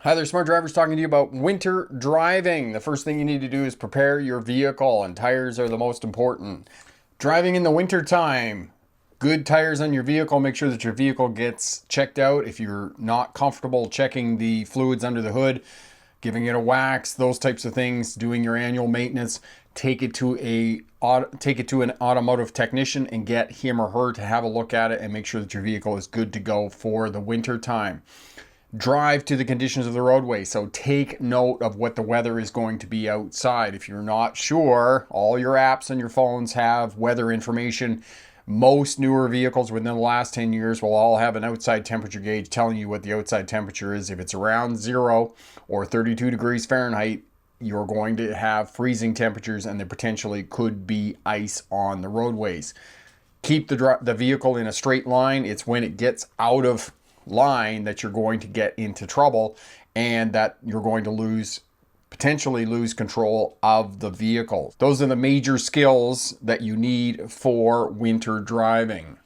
Hi there, smart drivers, talking to you about winter driving. The first thing you need to do is prepare your vehicle, and tires are the most important. Driving in the winter time, good tires on your vehicle. Make sure that your vehicle gets checked out. If you're not comfortable checking the fluids under the hood, giving it a wax, those types of things, doing your annual maintenance, take it to an automotive technician and get him or her to have a look at it and make sure that your vehicle is good to go for the winter time. Drive to the conditions of the roadway. So take note of what the weather is going to be outside. If you're not sure, all your apps on your phones have weather information. Most newer vehicles within the last 10 years will all have an outside temperature gauge telling you what the outside temperature is. If it's around 0 or 32 degrees Fahrenheit, you're going to have freezing temperatures and there potentially could be ice on the roadways. Keep the vehicle in a straight line. It's when it gets out of line that you're going to get into trouble and that you're going to potentially lose control of the vehicle. Those are the major skills that you need for winter driving.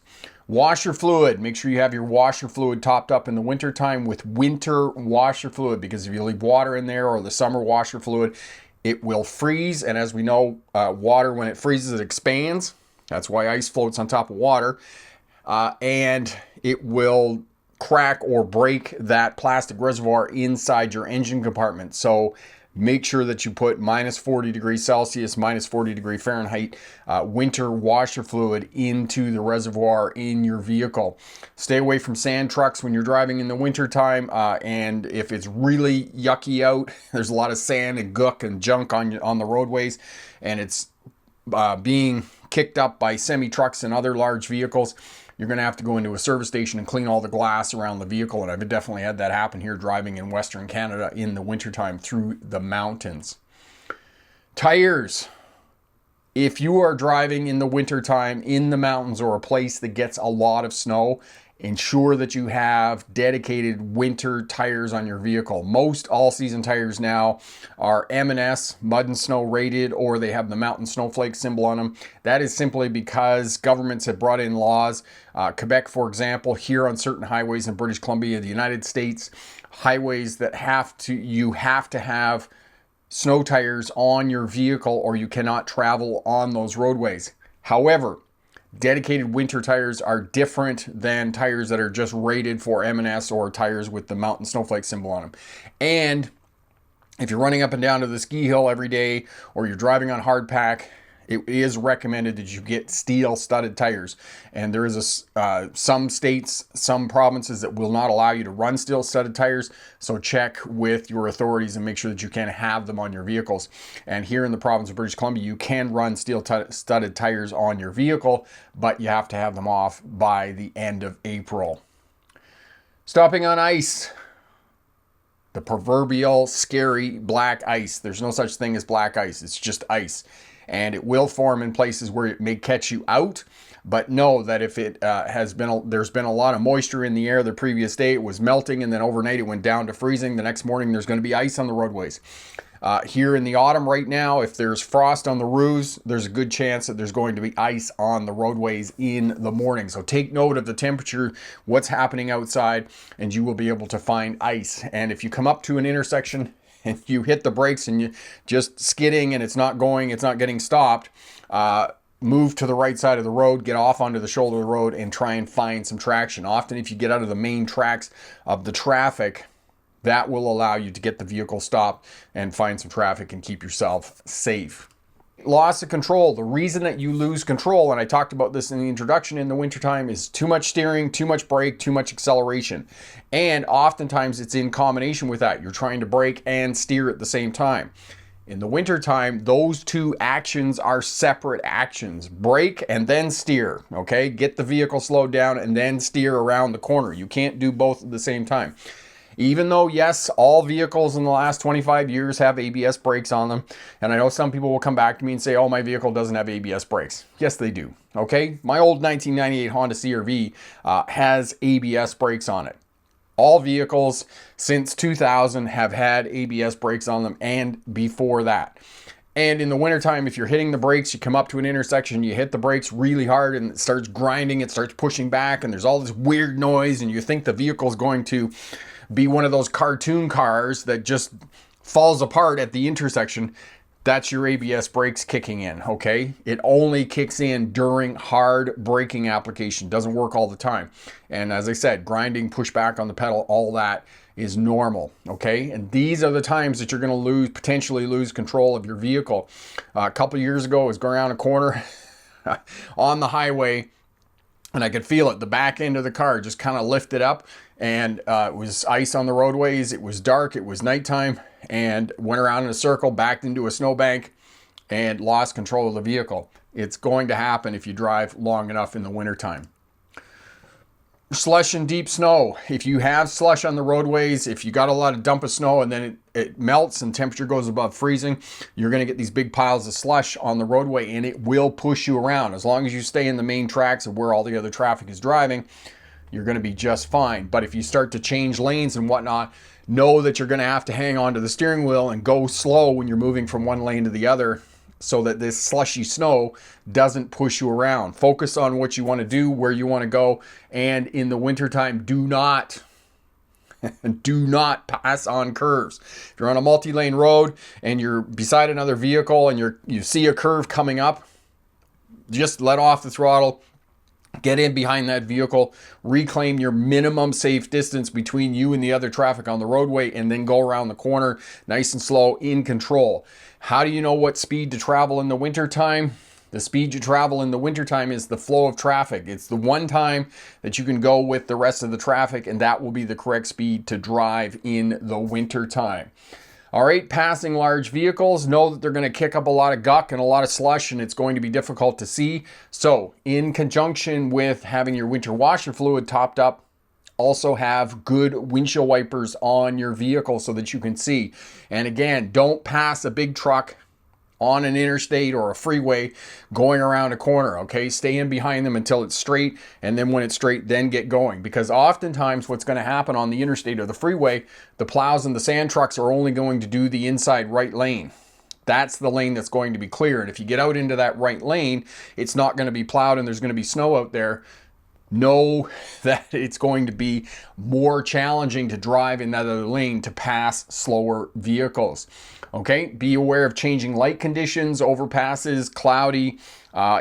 Washer fluid. Make sure you have your washer fluid topped up in the winter time with winter washer fluid, because if you leave water in there or the summer washer fluid, it will freeze. And as we know, water, when it freezes, it expands. That's why ice floats on top of water. And it will crack or break that plastic reservoir inside your engine compartment. So make sure that you put minus 40 degrees Celsius, minus 40 degree Fahrenheit winter washer fluid into the reservoir in your vehicle. Stay away from sand trucks when you're driving in the winter time. And if it's really yucky out, there's a lot of sand and gook and junk on the roadways, and it's being kicked up by semi trucks and other large vehicles, you're going to have to go into a service station and clean all the glass around the vehicle. And I've definitely had that happen here driving in Western Canada in the wintertime through the mountains. Tires. If you are driving in the wintertime in the mountains or a place that gets a lot of snow, ensure that you have dedicated winter tires on your vehicle. Most all-season tires now are M&S, mud and snow rated, or they have the mountain snowflake symbol on them. That is simply because governments have brought in laws. Quebec, for example, here on certain highways in British Columbia, the United States, highways that you have to have snow tires on your vehicle or you cannot travel on those roadways. However, dedicated winter tires are different than tires that are just rated for M&S or tires with the mountain snowflake symbol on them. And if you're running up and down to the ski hill every day or you're driving on hard pack, it is recommended that you get steel studded tires. And there is some states, some provinces that will not allow you to run steel studded tires. So check with your authorities and make sure that you can have them on your vehicles. And here in the province of British Columbia, you can run steel studded tires on your vehicle, but you have to have them off by the end of April. Stopping on ice. The proverbial scary black ice. There's no such thing as black ice. It's just ice. And it will form in places where it may catch you out. But know that if it there's been a lot of moisture in the air the previous day, it was melting, and then overnight it went down to freezing. The next morning there's going to be ice on the roadways. Here in the autumn right now, if there's frost on the roofs, there's a good chance that there's going to be ice on the roadways in the morning. So take note of the temperature, what's happening outside, and you will be able to find ice. And if you come up to an intersection and you hit the brakes and you just skidding and it's not getting stopped, move to the right side of the road, get off onto the shoulder of the road and try and find some traction. Often if you get out of the main tracks of the traffic, that will allow you to get the vehicle stopped and find some traffic and keep yourself safe. Loss of control. The reason that you lose control, and I talked about this in the introduction in the wintertime, is too much steering, too much brake, too much acceleration. And oftentimes it's in combination with that. You're trying to brake and steer at the same time. In the wintertime, those two actions are separate actions. Brake and then steer, okay? Get the vehicle slowed down and then steer around the corner. You can't do both at the same time. Even though, yes, all vehicles in the last 25 years have ABS brakes on them. And I know some people will come back to me and say, oh, my vehicle doesn't have ABS brakes. Yes, they do. Okay. My old 1998 Honda CR-V has ABS brakes on it. All vehicles since 2000 have had ABS brakes on them and before that. And in the wintertime, if you're hitting the brakes, you come up to an intersection, you hit the brakes really hard and it starts grinding, it starts pushing back, and there's all this weird noise, and you think the vehicle's going to be one of those cartoon cars that just falls apart at the intersection, that's your ABS brakes kicking in, okay? It only kicks in during hard braking application. Doesn't work all the time. And as I said, grinding, push back on the pedal, all that is normal, okay? And these are the times that you're going to potentially lose control of your vehicle. A couple years ago, I was going around a corner on the highway, and I could feel it. The back end of the car just kind of lifted up, and it was ice on the roadways. It was dark. It was nighttime, and went around in a circle, backed into a snowbank, and lost control of the vehicle. It's going to happen if you drive long enough in the wintertime. Slush and deep snow. If you have slush on the roadways, if you got a lot of dump of snow and then it melts and temperature goes above freezing, you're going to get these big piles of slush on the roadway, and it will push you around. As long as you stay in the main tracks of where all the other traffic is driving, you're going to be just fine. But if you start to change lanes and whatnot, know that you're going to have to hang on to the steering wheel and go slow when you're moving from one lane to the other, so that this slushy snow doesn't push you around. Focus on what you want to do, where you want to go, and in the wintertime, do not pass on curves. If you're on a multi-lane road and you're beside another vehicle and you see a curve coming up, just let off the throttle, get in behind that vehicle, reclaim your minimum safe distance between you and the other traffic on the roadway, and then go around the corner nice and slow, in control. How do you know what speed to travel in the wintertime? The speed you travel in the wintertime is the flow of traffic. It's the one time that you can go with the rest of the traffic, and that will be the correct speed to drive in the wintertime. All right, passing large vehicles, know that they're going to kick up a lot of guck and a lot of slush, and it's going to be difficult to see. So in conjunction with having your winter washer fluid topped up, also have good windshield wipers on your vehicle so that you can see. And again, don't pass a big truck on an interstate or a freeway going around a corner, okay? Stay in behind them until it's straight, and then when it's straight, then get going. Because oftentimes what's going to happen on the interstate or the freeway, the plows and the sand trucks are only going to do the inside right lane. That's the lane that's going to be clear. And if you get out into that right lane, it's not going to be plowed and there's going to be snow out there. Know that it's going to be more challenging to drive in that other lane to pass slower vehicles. Okay, be aware of changing light conditions, overpasses, cloudy,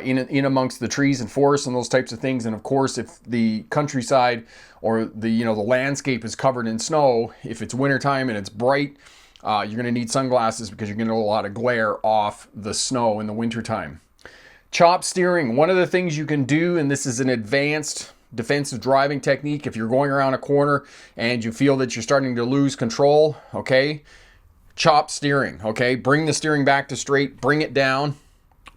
in amongst the trees and forests and those types of things. And of course, if the countryside or the landscape is covered in snow, if it's wintertime and it's bright, you're going to need sunglasses because you're going to get a lot of glare off the snow in the wintertime. Chop steering. One of the things you can do, and this is an advanced defensive driving technique, if you're going around a corner and you feel that you're starting to lose control, okay, chop steering, okay? Bring the steering back to straight, bring it down,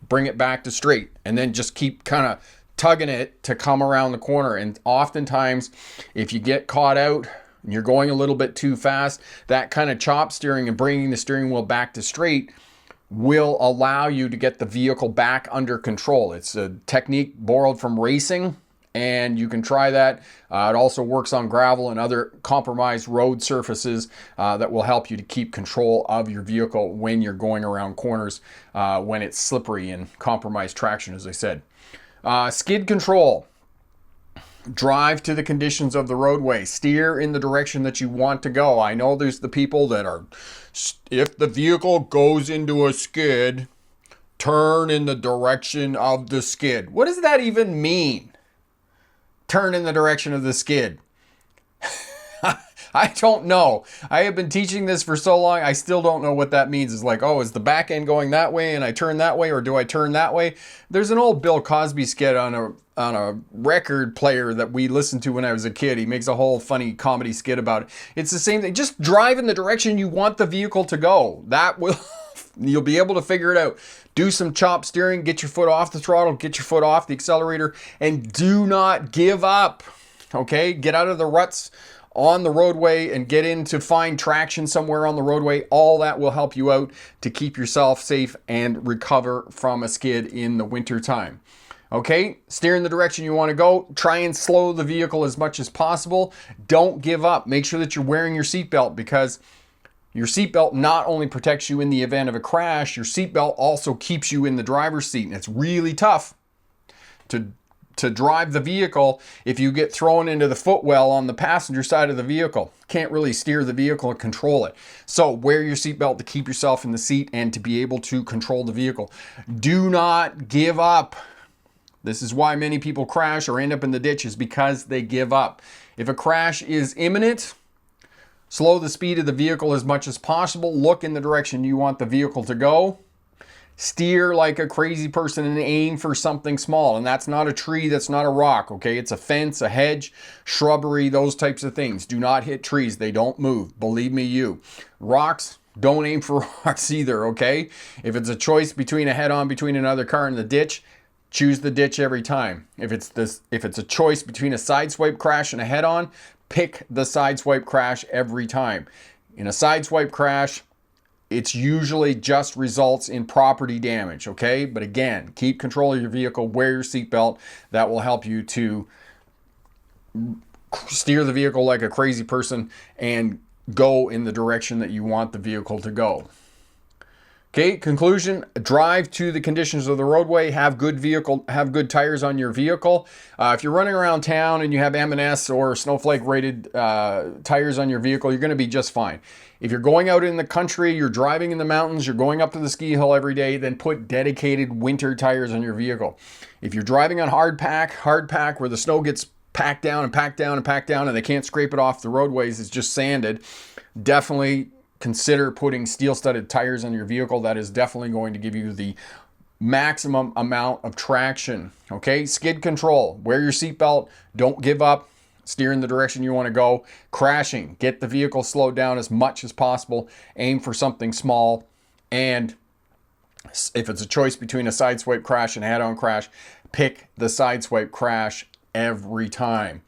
bring it back to straight, and then just keep kind of tugging it to come around the corner. And oftentimes, if you get caught out and you're going a little bit too fast, that kind of chop steering and bringing the steering wheel back to straight will allow you to get the vehicle back under control. It's a technique borrowed from racing, and you can try that. It also works on gravel and other compromised road surfaces that will help you to keep control of your vehicle when you're going around corners when it's slippery and compromised traction, as I said. Skid control. Drive to the conditions of the roadway. Steer in the direction that you want to go. I know there's the people that are, if the vehicle goes into a skid, turn in the direction of the skid. What does that even mean? Turn in the direction of the skid. I don't know. I have been teaching this for so long, I still don't know what that means. It's like, oh, is the back end going that way and I turn that way, or do I turn that way? There's an old Bill Cosby skit on a record player that we listened to when I was a kid. He makes a whole funny comedy skit about it. It's the same thing. Just drive in the direction you want the vehicle to go. That will, you'll be able to figure it out. Do some chop steering, get your foot off the throttle, get your foot off the accelerator, and do not give up. Okay? Get out of the ruts on the roadway and get in to find traction somewhere on the roadway. All that will help you out to keep yourself safe and recover from a skid in the winter time. Okay, steer in the direction you want to go. Try and slow the vehicle as much as possible. Don't give up. Make sure that you're wearing your seatbelt, because your seatbelt not only protects you in the event of a crash, your seatbelt also keeps you in the driver's seat. And it's really tough to to drive the vehicle if you get thrown into the footwell on the passenger side of the vehicle. Can't really steer the vehicle and control it. So wear your seatbelt to keep yourself in the seat and to be able to control the vehicle. Do not give up. This is why many people crash or end up in the ditch, is because they give up. If a crash is imminent, slow the speed of the vehicle as much as possible. Look in the direction you want the vehicle to go. Steer like a crazy person and aim for something small. And that's not a tree, that's not a rock, okay? It's a fence, a hedge, shrubbery, those types of things. Do not hit trees. They don't move. Believe me, you. Rocks, don't aim for rocks either, okay? If it's a choice between a head-on between another car and the ditch, choose the ditch every time. If it's a choice between a sideswipe crash and a head-on, pick the sideswipe crash every time. In a sideswipe crash, it's usually just results in property damage, okay? But again, keep control of your vehicle, wear your seatbelt. That will help you to steer the vehicle like a crazy person and go in the direction that you want the vehicle to go. Okay, conclusion, drive to the conditions of the roadway, have good tires on your vehicle. If you're running around town and you have M&S or snowflake rated tires on your vehicle, you're gonna be just fine. If you're going out in the country, you're driving in the mountains, you're going up to the ski hill every day, then put dedicated winter tires on your vehicle. If you're driving on hard pack where the snow gets packed down and packed down and packed down and they can't scrape it off the roadways, it's just sanded, definitely consider putting steel-studded tires on your vehicle. That is definitely going to give you the maximum amount of traction. Okay, skid control, wear your seatbelt, don't give up, steer in the direction you want to go. Crashing, get the vehicle slowed down as much as possible, aim for something small, and if it's a choice between a sideswipe crash and a head-on crash, pick the sideswipe crash every time.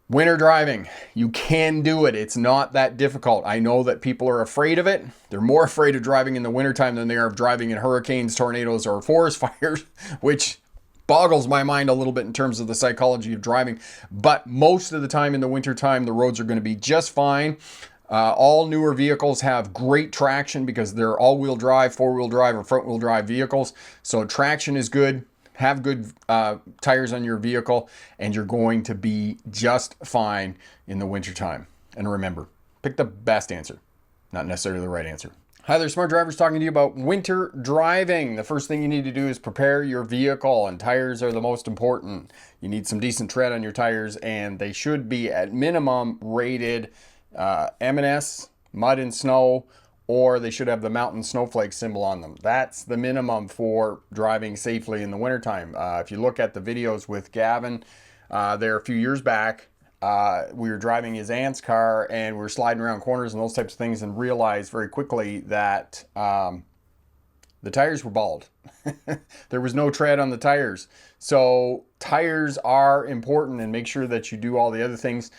Winter driving, you can do it. It's not that difficult. I know that people are afraid of it. They're more afraid of driving in the wintertime than they are of driving in hurricanes, tornadoes, or forest fires, which boggles my mind a little bit in terms of the psychology of driving. But most of the time in the wintertime, the roads are going to be just fine. All newer vehicles have great traction because they're all-wheel drive, four-wheel drive, or front-wheel drive vehicles. So traction is good. Have good tires on your vehicle, and you're going to be just fine in the wintertime. And remember, pick the best answer, not necessarily the right answer. Hi there, Smart Drivers, talking to you about winter driving. The first thing you need to do is prepare your vehicle, and tires are the most important. You need some decent tread on your tires, and they should be at minimum rated M&S, mud and snow, or they should have the mountain snowflake symbol on them. That's the minimum for driving safely in the wintertime. If you look at the videos with Gavin there a few years back, we were driving his aunt's car and we were sliding around corners and those types of things, and realized very quickly that the tires were bald. There was no tread on the tires. So tires are important, and make sure that you do all the other things.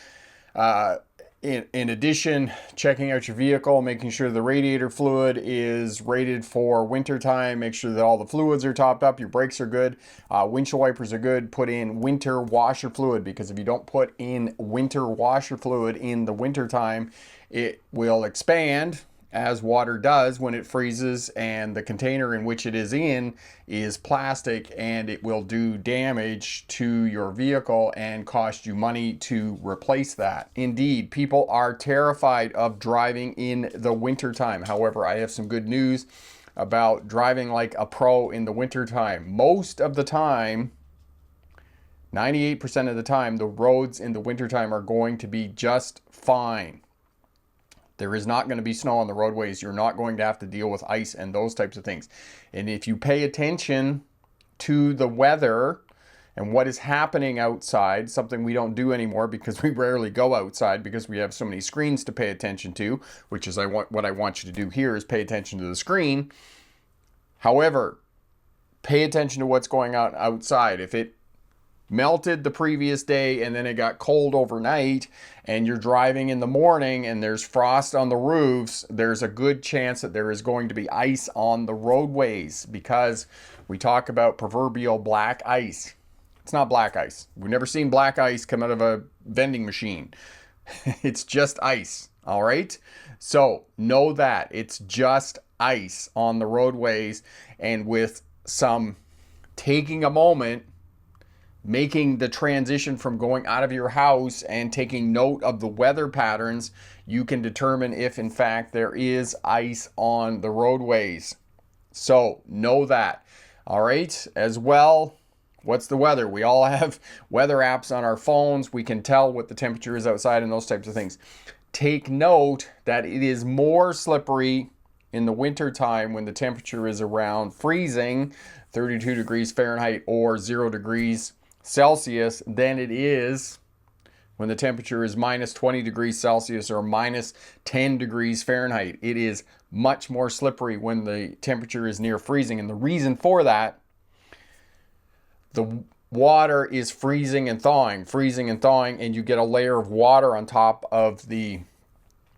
In addition, checking out your vehicle, making sure the radiator fluid is rated for winter time. Make sure that all the fluids are topped up. Your brakes are good. Windshield wipers are good. Put in winter washer fluid, because if you don't put in winter washer fluid in the winter time, it will expand, as water does when it freezes, and the container in which it is in is plastic, and it will do damage to your vehicle and cost you money to replace that. Indeed, people are terrified of driving in the wintertime. However, I have some good news about driving like a pro in the wintertime. Most of the time, 98% of the time, the roads in the wintertime are going to be just fine. There is not going to be snow on the roadways. You're not going to have to deal with ice and those types of things. And if you pay attention to the weather and what is happening outside, something we don't do anymore because we rarely go outside because we have so many screens to pay attention to, which is what I want you to do here, is pay attention to the screen. However, pay attention to what's going on outside. If it melted the previous day and then it got cold overnight and you're driving in the morning and there's frost on the roofs, there's a good chance that there is going to be ice on the roadways, because we talk about proverbial black ice. It's not black ice. We've never seen black ice come out of a vending machine. It's just ice, all right? So know that it's just ice on the roadways, and with some taking a moment making the transition from going out of your house and taking note of the weather patterns, you can determine if in fact there is ice on the roadways. So know that. All right, as well, what's the weather? We all have weather apps on our phones. We can tell what the temperature is outside and those types of things. Take note that it is more slippery in the winter time when the temperature is around freezing, 32 degrees Fahrenheit or 0 degrees Celsius, than it is when the temperature is minus 20 degrees Celsius or minus 10 degrees Fahrenheit. It is much more slippery when the temperature is near freezing. And the reason for that, the water is freezing and thawing, and you get a layer of water on top of the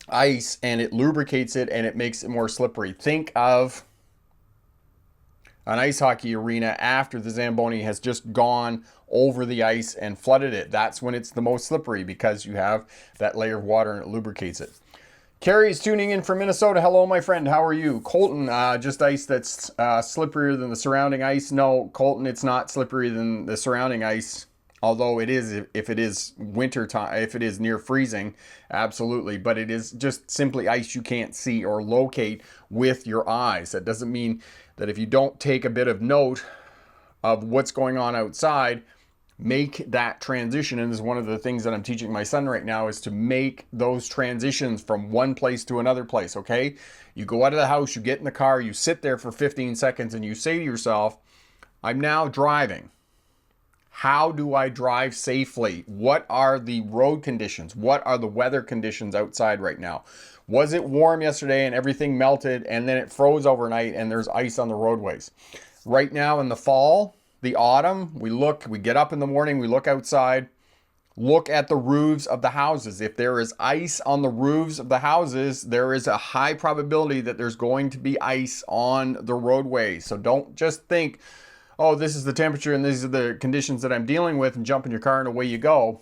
ice, and it lubricates it and it makes it more slippery. Think of an ice hockey arena after the Zamboni has just gone over the ice and flooded it. That's when it's the most slippery, because you have that layer of water and it lubricates it. Carrie is tuning in from Minnesota. Hello, my friend. How are you? Colton, just ice that's slipperier than the surrounding ice. No, Colton, it's not slipperier than the surrounding ice. Although it is, if it is winter time, if it is near freezing, absolutely. But it is just simply ice you can't see or locate with your eyes. That doesn't mean that if you don't take a bit of note of what's going on outside, make that transition. And this is one of the things that I'm teaching my son right now, is to make those transitions from one place to another place, okay? You go out of the house, you get in the car, you sit there for 15 seconds and you say to yourself, I'm now driving. How do I drive safely? What are the road conditions? What are the weather conditions outside right now? Was it warm yesterday and everything melted and then it froze overnight and there's ice on the roadways? Right now in the fall, the autumn, we get up in the morning, we look outside, look at the roofs of the houses. If there is ice on the roofs of the houses, there is a high probability that there's going to be ice on the roadways. So don't just think, oh, this is the temperature and these are the conditions that I'm dealing with, and jump in your car and away you go.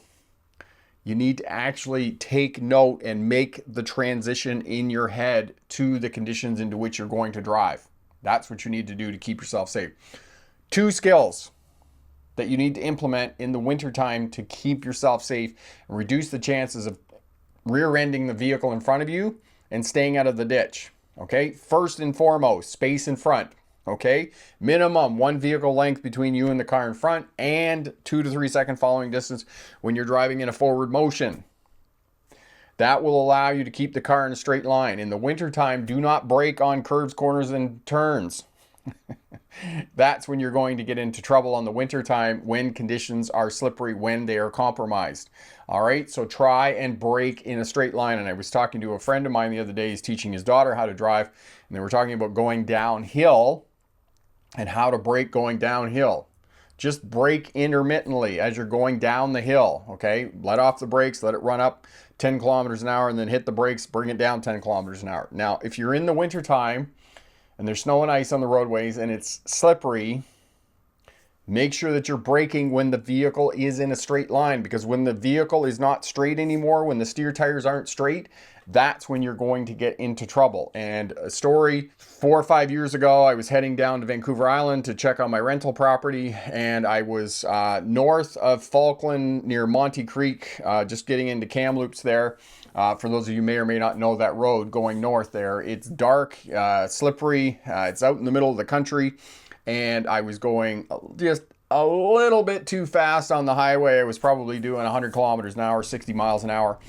You need to actually take note and make the transition in your head to the conditions into which you're going to drive. That's what you need to do to keep yourself safe. 2 skills that you need to implement in the wintertime to keep yourself safe and reduce the chances of rear-ending the vehicle in front of you and staying out of the ditch. Okay, first and foremost, space in front. Okay, minimum 1 vehicle length between you and the car in front, and 2 to 3 second following distance when you're driving in a forward motion. That will allow you to keep the car in a straight line. In the wintertime, do not brake on curves, corners, and turns. That's when you're going to get into trouble on the wintertime, when conditions are slippery, when they are compromised. All right, so try and brake in a straight line. And I was talking to a friend of mine the other day. He's teaching his daughter how to drive, and they were talking about going downhill and how to brake going downhill. Just brake intermittently as you're going down the hill, okay? Let off the brakes, let it run up 10 kilometers an hour, and then hit the brakes, bring it down 10 kilometers an hour. Now, if you're in the wintertime and there's snow and ice on the roadways and it's slippery, make sure that you're braking when the vehicle is in a straight line, because when the vehicle is not straight anymore, when the steer tires aren't straight, that's when you're going to get into trouble. And a story, 4 or 5 years ago, I was heading down to Vancouver Island to check on my rental property, and I was north of Falkland near Monty Creek, just getting into Kamloops there. For those of you who may or may not know that road going north there, it's dark, slippery, it's out in the middle of the country, and I was going just a little bit too fast on the highway. I was probably doing 100 kilometers an hour, 60 miles an hour,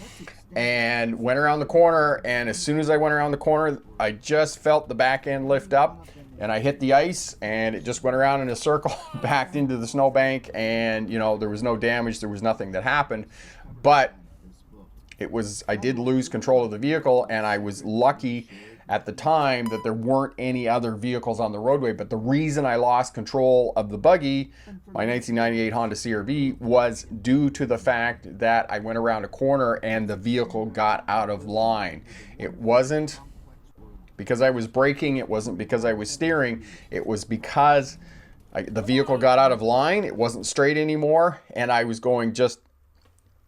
and went around the corner. And as soon as I went around the corner, I just felt the back end lift up, and I hit the ice, and it just went around in a circle, backed into the snowbank, and there was no damage. There was nothing that happened, but I did lose control of the vehicle, and I was lucky at the time that there weren't any other vehicles on the roadway. But the reason I lost control of the buggy, my 1998 Honda CR-V, was due to the fact that I went around a corner and the vehicle got out of line. It wasn't because I was braking, it wasn't because I was steering, it was because the vehicle got out of line, it wasn't straight anymore, and I was going just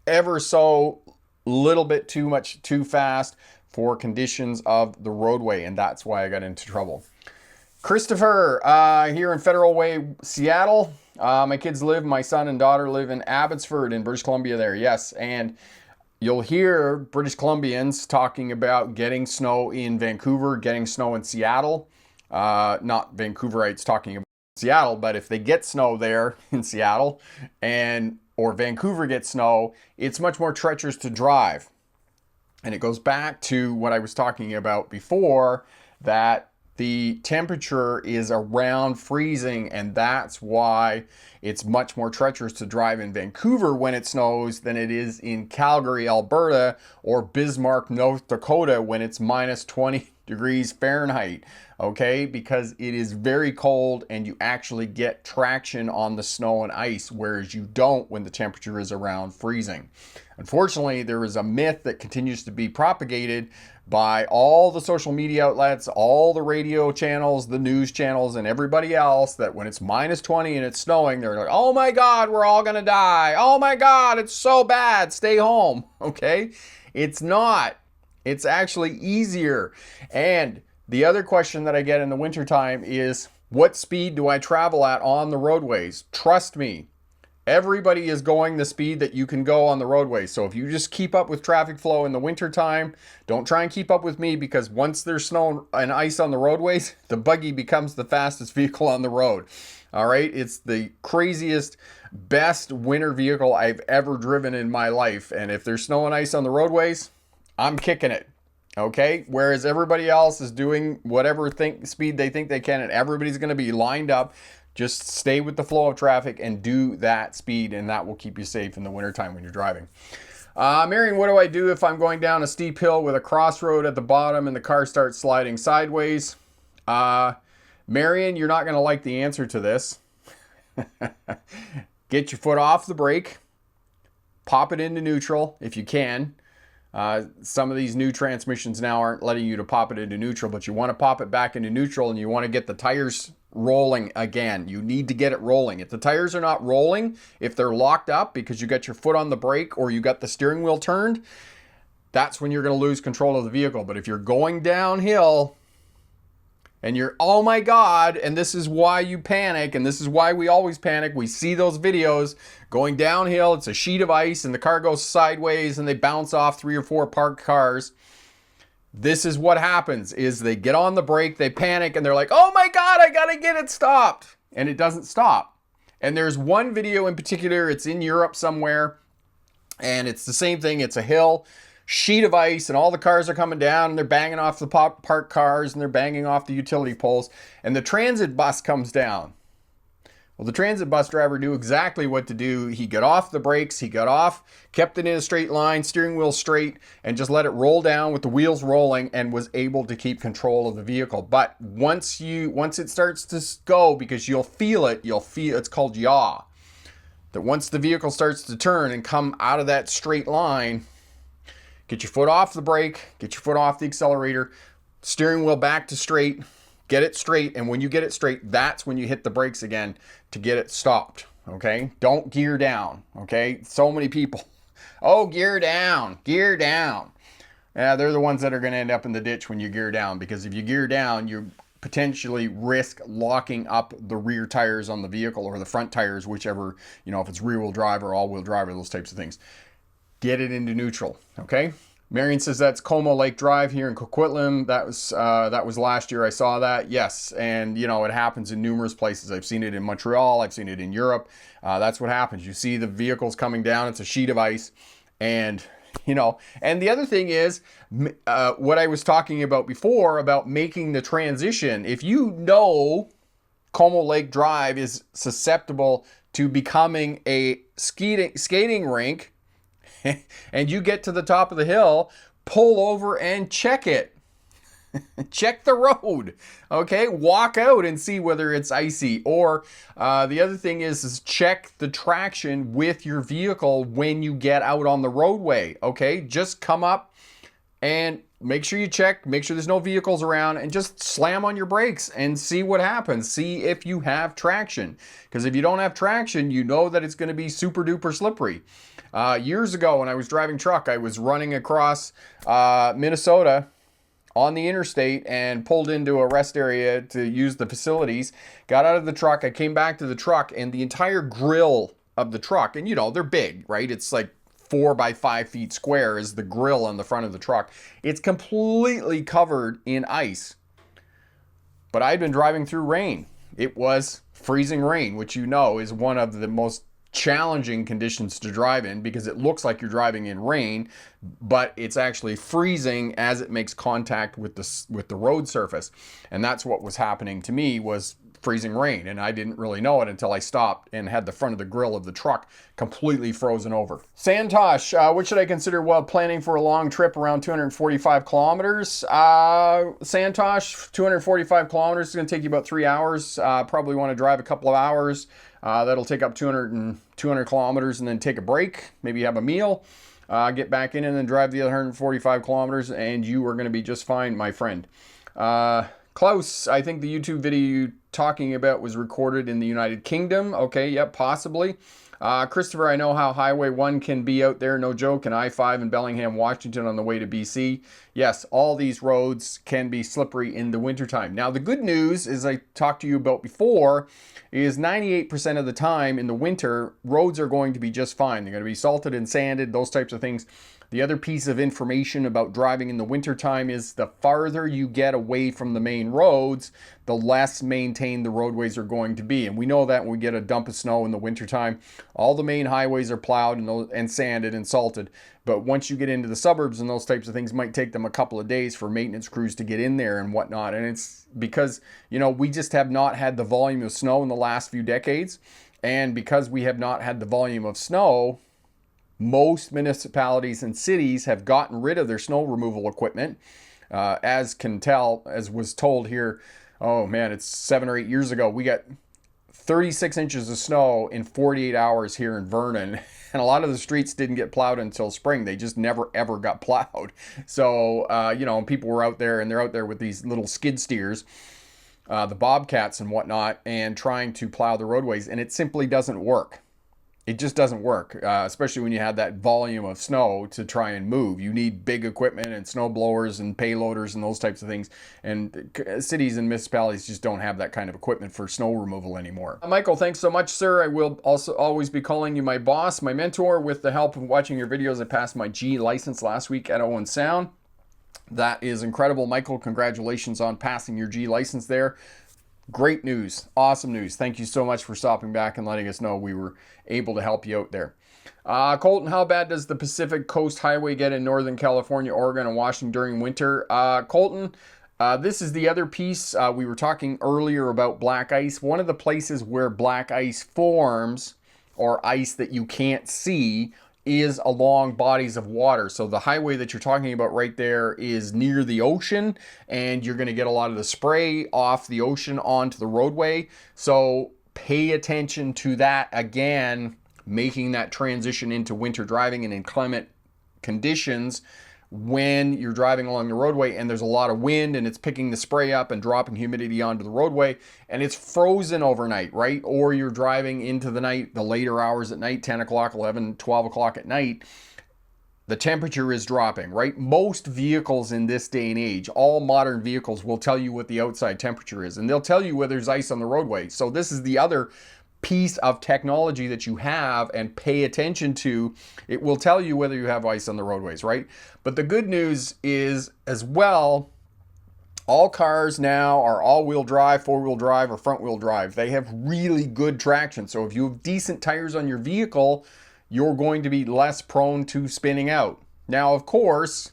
ever so little bit too fast for conditions of the roadway, and that's why I got into trouble. Christopher, here in Federal Way, Seattle. My son and daughter live in Abbotsford in British Columbia there, yes. And you'll hear British Columbians talking about getting snow in Vancouver, getting snow in Seattle. Not Vancouverites talking about Seattle, but if they get snow there in Seattle or Vancouver gets snow, it's much more treacherous to drive. And it goes back to what I was talking about before, that the temperature is around freezing, and that's why it's much more treacherous to drive in Vancouver when it snows than it is in Calgary, Alberta, or Bismarck, North Dakota when it's minus 20 degrees Fahrenheit, okay? Because it is very cold and you actually get traction on the snow and ice, whereas you don't when the temperature is around freezing. Unfortunately, there is a myth that continues to be propagated by all the social media outlets, all the radio channels, the news channels, and everybody else, that when it's minus 20 and it's snowing, they're like, oh my God, we're all gonna die. Oh my God, it's so bad, stay home, okay? It's not. It's actually easier. And the other question that I get in the wintertime is, what speed do I travel at on the roadways? Trust me, everybody is going the speed that you can go on the roadway. So if you just keep up with traffic flow in the wintertime, don't try and keep up with me, because once there's snow and ice on the roadways, the buggy becomes the fastest vehicle on the road. All right, it's the craziest, best winter vehicle I've ever driven in my life. And if there's snow and ice on the roadways, I'm kicking it. Okay, whereas everybody else is doing whatever speed they think they can, and everybody's going to be lined up. Just stay with the flow of traffic and do that speed, and that will keep you safe in the wintertime when you're driving. Marion, what do I do if I'm going down a steep hill with a crossroad at the bottom and the car starts sliding sideways? Marion, you're not going to like the answer to this. Get your foot off the brake. Pop it into neutral if you can. Some of these new transmissions now aren't letting you to pop it into neutral, but you want to pop it back into neutral, and you want to get the tires rolling again. You need to get it rolling. If the tires are not rolling, if they're locked up because you got your foot on the brake or you got the steering wheel turned, that's when you're going to lose control of the vehicle. But if you're going downhill and you're, oh my God, and this is why you panic, and this is why we always panic. We see those videos going downhill, it's a sheet of ice, and the car goes sideways, and they bounce off 3 or 4 parked cars. This is what happens, is they get on the brake, they panic, and they're like, oh my God, I gotta get it stopped. And it doesn't stop. And there's one video in particular, it's in Europe somewhere, and it's the same thing. It's a hill, sheet of ice, and all the cars are coming down, and they're banging off the parked cars, and they're banging off the utility poles, and the transit bus comes down. Well, the transit bus driver knew exactly what to do. He got off the brakes, he got off, kept it in a straight line, steering wheel straight, and just let it roll down with the wheels rolling, and was able to keep control of the vehicle. But once it starts to go, because you'll feel it's called yaw, that once the vehicle starts to turn and come out of that straight line, get your foot off the brake, get your foot off the accelerator, steering wheel back to straight, get it straight, and when you get it straight, that's when you hit the brakes again to get it stopped, okay? Don't gear down, okay? So many people, oh, gear down, gear down. Yeah, they're the ones that are going to end up in the ditch when you gear down, because if you gear down, you potentially risk locking up the rear tires on the vehicle, or the front tires, whichever, if it's rear-wheel drive or all-wheel drive or those types of things. Get it into neutral, okay? Marion says that's Como Lake Drive here in Coquitlam. That was last year I saw that. Yes, and it happens in numerous places. I've seen it in Montreal. I've seen it in Europe. That's what happens. You see the vehicles coming down. It's a sheet of ice, and And the other thing is what I was talking about before about making the transition. If Como Lake Drive is susceptible to becoming a skating rink, and you get to the top of the hill, pull over and check it. Check the road, okay? Walk out and see whether it's icy. Or the other thing is check the traction with your vehicle when you get out on the roadway, okay? Just come up and make sure you check, make sure there's no vehicles around, and just slam on your brakes and see what happens. See if you have traction. Because if you don't have traction, you know that it's going to be super duper slippery. Years ago when I was driving truck, I was running across Minnesota on the interstate and pulled into a rest area to use the facilities. Got out of the truck. I came back to the truck, and the entire grill of the truck, and you know, they're big, right? It's like 4 by 5 feet square is the grill on the front of the truck. It's completely covered in ice. But I'd been driving through rain. It was freezing rain, which you know is one of the most challenging conditions to drive in, because it looks like you're driving in rain, but it's actually freezing as it makes contact with the road surface. And that's what was happening to me, was freezing rain, and I didn't really know it until I stopped and had the front of the grill of the truck completely frozen over. Santosh, what should I consider while planning for a long trip around 245 kilometers? Santosh, 245 kilometers is going to take you about 3 hours. Probably want to drive a couple of hours. That'll take up 200 kilometers and then take a break, maybe have a meal, get back in and then drive the other 145 kilometers, and you are going to be just fine, my friend. Klaus, I think the YouTube video you talking about was recorded in the United Kingdom. Okay, yep, possibly. Christopher, I know how Highway 1 can be out there, no joke, and I-5 in Bellingham, Washington on the way to BC. Yes, all these roads can be slippery in the wintertime. Now, the good news, as I talked to you about before, is 98% of the time in the winter, roads are going to be just fine. They're going to be salted and sanded, those types of things. The other piece of information about driving in the wintertime is the farther you get away from the main roads, the less maintained the roadways are going to be. And we know that when we get a dump of snow in the wintertime, all the main highways are plowed and sanded and salted. But once you get into the suburbs and those types of things, it might take them a couple of days for maintenance crews to get in there and whatnot. And it's because, you know, we just have not had the volume of snow in the last few decades. And because we have not had the volume of snow, most municipalities and cities have gotten rid of their snow removal equipment. As was told here, oh man, it's 7 or 8 years ago, we got 36 inches of snow in 48 hours here in Vernon. And a lot of the streets didn't get plowed until spring. They just never, ever got plowed. So, you know, people were out there, and they're out there with these little skid steers, the bobcats and whatnot, and trying to plow the roadways. And it simply doesn't work. It just doesn't work, especially when you have that volume of snow to try and move. You need big equipment and snow blowers and payloaders and those types of things. And cities and municipalities just don't have that kind of equipment for snow removal anymore. Michael, thanks so much, sir. I will also always be calling you my boss, my mentor. With the help of watching your videos, I passed my G license last week at Owen Sound. That is incredible, Michael. Congratulations on passing your G license there. Great news. Awesome news. Thank you so much for stopping back and letting us know we were able to help you out there. Colton, how bad does the Pacific Coast Highway get in Northern California, Oregon, and Washington during winter? Colton, this is the other piece. We were talking earlier about black ice. One of the places where black ice forms, or ice that you can't see, is along bodies of water. So the highway that you're talking about right there is near the ocean, and you're going to get a lot of the spray off the ocean onto the roadway. So pay attention to that, again, making that transition into winter driving and inclement conditions when you're driving along the roadway and there's a lot of wind and it's picking the spray up and dropping humidity onto the roadway and it's frozen overnight, right? Or you're driving into the night, the later hours at night, 10 o'clock, 11, 12 o'clock at night, the temperature is dropping, right? Most vehicles in this day and age, all modern vehicles, will tell you what the outside temperature is, and they'll tell you whether there's ice on the roadway. So this is the other piece of technology that you have and pay attention to. It will tell you whether you have ice on the roadways, right? But the good news is as well, all cars now are all-wheel drive, four-wheel drive, or front-wheel drive. They have really good traction. So if you have decent tires on your vehicle, you're going to be less prone to spinning out. Now, of course,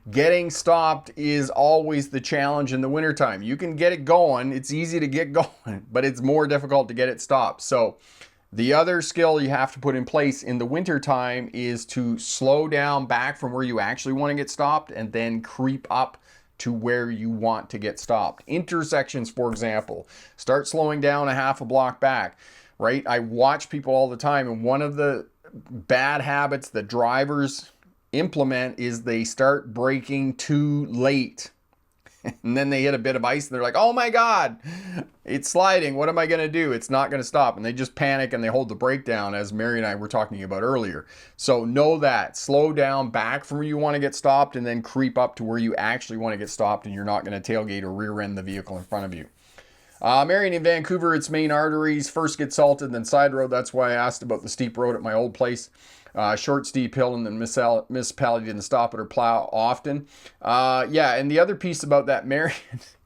getting stopped is always the challenge in the wintertime. You can get it going. It's easy to get going, but it's more difficult to get it stopped. So the other skill you have to put in place in the wintertime is to slow down back from where you actually want to get stopped and then creep up to where you want to get stopped. Intersections, for example, start slowing down a half a block back, right? I watch people all the time, and one of the bad habits that drivers implement is they start braking too late. And then they hit a bit of ice and they're like, oh my God, it's sliding. What am I going to do? It's not going to stop. And they just panic and they hold the brake down, as Mary and I were talking about earlier. So know that. Slow down, back from where you want to get stopped, and then creep up to where you actually want to get stopped, and you're not going to tailgate or rear end the vehicle in front of you. Marion in Vancouver, its main arteries first get salted, then side road. That's why I asked about the steep road at my old place. Short, steep hill, and then municipality didn't stop it or plow often. Yeah, and the other piece about that, Marion,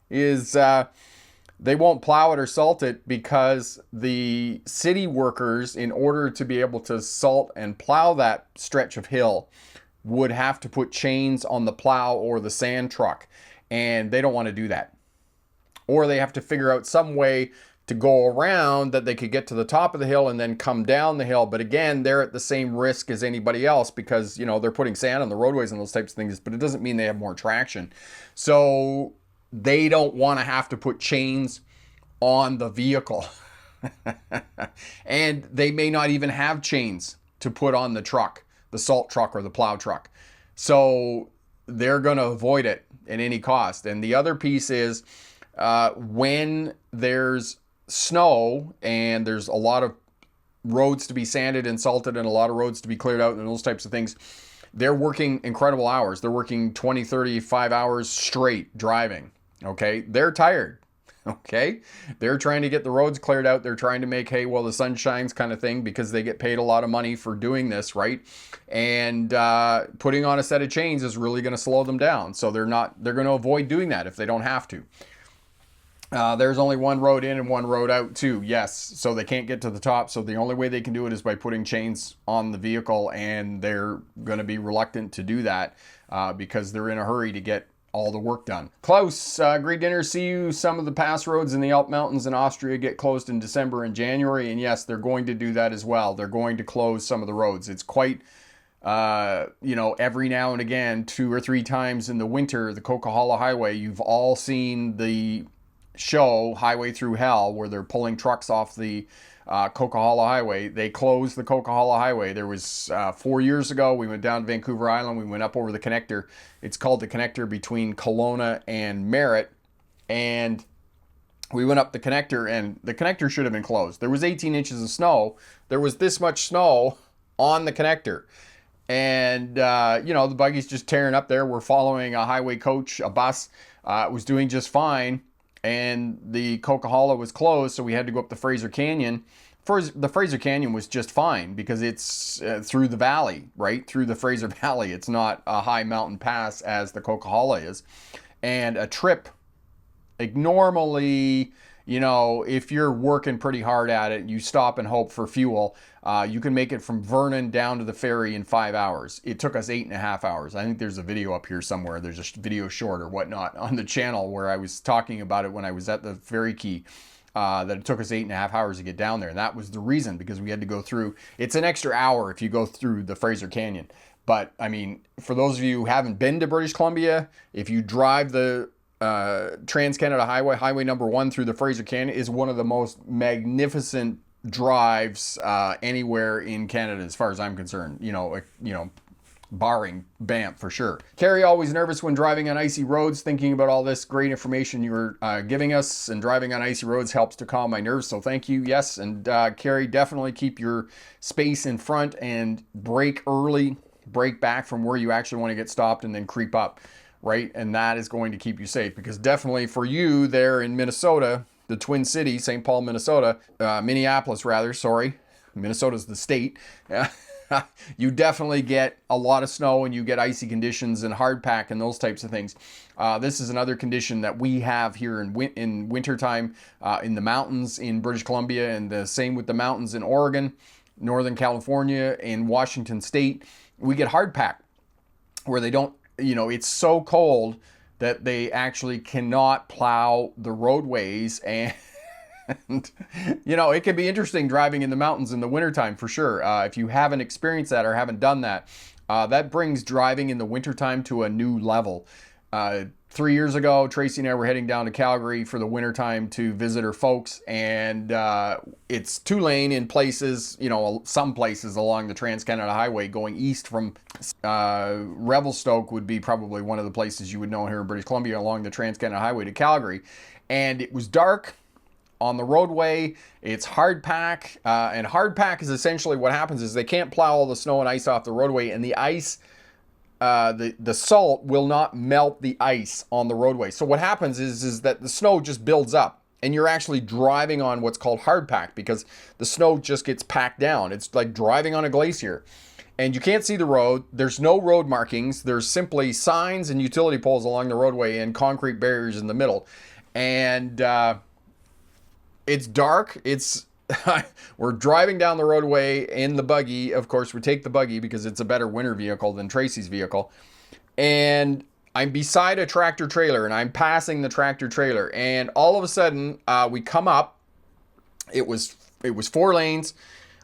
is they won't plow it or salt it because the city workers, in order to be able to salt and plow that stretch of hill, would have to put chains on the plow or the sand truck, and they don't want to do that. Or they have to figure out some way to go around that they could get to the top of the hill and then come down the hill. But again, they're at the same risk as anybody else because, you know, they're putting sand on the roadways and those types of things, but it doesn't mean they have more traction. So they don't want to have to put chains on the vehicle. And they may not even have chains to put on the truck, the salt truck or the plow truck. So they're going to avoid it at any cost. And the other piece is when there's snow and there's a lot of roads to be sanded and salted and a lot of roads to be cleared out and those types of things, they're working incredible hours. They're working 20, 35 hours straight driving. Okay. They're tired. Okay. They're trying to get the roads cleared out. They're trying to make hay while the sun shines kind of thing because they get paid a lot of money for doing this. Right. And putting on a set of chains is really going to slow them down. So they're going to avoid doing that if they don't have to. There's only one road in and one road out too. Yes. So they can't get to the top. So the only way they can do it is by putting chains on the vehicle, and they're going to be reluctant to do that because they're in a hurry to get all the work done. Klaus, great dinner. See you. Some of the pass roads in the Alp Mountains in Austria get closed in December and January. And yes, they're going to do that as well. They're going to close some of the roads. It's quite, every now and again, 2 or 3 times in the winter, the Coquihalla Highway, you've all seen the show Highway Through Hell where they're pulling trucks off the Coquihalla Highway. They closed the Coquihalla Highway. There was 4 years ago, we went down to Vancouver Island. We went up over the connector. It's called the connector between Kelowna and Merritt. And we went up the connector, and the connector should have been closed. There was 18 inches of snow. There was this much snow on the connector. And, the buggy's just tearing up there. We're following a highway coach, a bus. It was doing just fine. And the Coquihalla was closed, so we had to go up the Fraser Canyon. The Fraser Canyon was just fine because it's through the valley, right? Through the Fraser Valley. It's not a high mountain pass as the Coquihalla is. And a trip, like normally, if you're working pretty hard at it, you stop and hope for fuel, you can make it from Vernon down to the ferry in 5 hours. It took us 8.5 hours. I think there's a video up here somewhere. There's a video short or whatnot on the channel where I was talking about it when I was at the ferry quay, that it took us 8.5 hours to get down there. And that was the reason, because we had to go through, it's an extra hour if you go through the Fraser Canyon. But I mean, for those of you who haven't been to British Columbia, if you drive the Trans-Canada Highway, Highway number 1 through the Fraser Canyon is one of the most magnificent drives anywhere in Canada as far as I'm concerned, barring Banff for sure. Carrie, always nervous when driving on icy roads, thinking about all this great information you're giving us, and driving on icy roads helps to calm my nerves, so thank you. Yes, and Carrie, definitely keep your space in front and brake early, brake back from where you actually want to get stopped, and then creep up. Right? And that is going to keep you safe, because definitely for you there in Minnesota, the Twin Cities, St. Paul, Minnesota, Minneapolis rather, sorry. Minnesota's the state. You definitely get a lot of snow and you get icy conditions and hard pack and those types of things. This is another condition that we have here in wintertime in the mountains in British Columbia, and the same with the mountains in Oregon, Northern California, and Washington State. We get hard pack where they don't, it's so cold that they actually cannot plow the roadways. And, it can be interesting driving in the mountains in the wintertime for sure. If you haven't experienced that or haven't done that, that brings driving in the wintertime to a new level. 3 years ago, Tracy and I were heading down to Calgary for the wintertime to visit her folks, and it's 2-lane in places, some places along the Trans-Canada Highway going east from Revelstoke would be probably one of the places you would know here in British Columbia along the Trans-Canada Highway to Calgary. And it was dark on the roadway. It's hard pack, and hard pack is essentially what happens is they can't plow all the snow and ice off the roadway, and the ice the salt will not melt the ice on the roadway. So what happens is that the snow just builds up, and you're actually driving on what's called hard pack because the snow just gets packed down. It's like driving on a glacier, and you can't see the road. There's no road markings. There's simply signs and utility poles along the roadway and concrete barriers in the middle. And it's dark. We're driving down the roadway in the buggy. Of course, we take the buggy because it's a better winter vehicle than Tracy's vehicle. And I'm beside a tractor trailer, and I'm passing the tractor trailer. And all of a sudden, we come up. It was 4 lanes.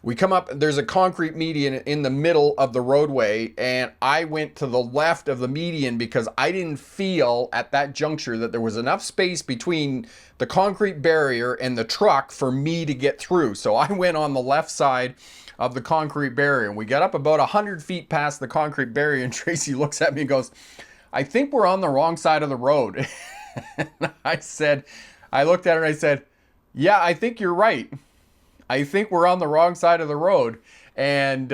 We come up, there's a concrete median in the middle of the roadway, and I went to the left of the median because I didn't feel at that juncture that there was enough space between the concrete barrier and the truck for me to get through. So I went on the left side of the concrete barrier, and we got up about 100 feet past the concrete barrier, and Tracy looks at me and goes, "I think we're on the wrong side of the road." And I looked at her and I said, "Yeah, I think you're right. I think we're on the wrong side of the road," and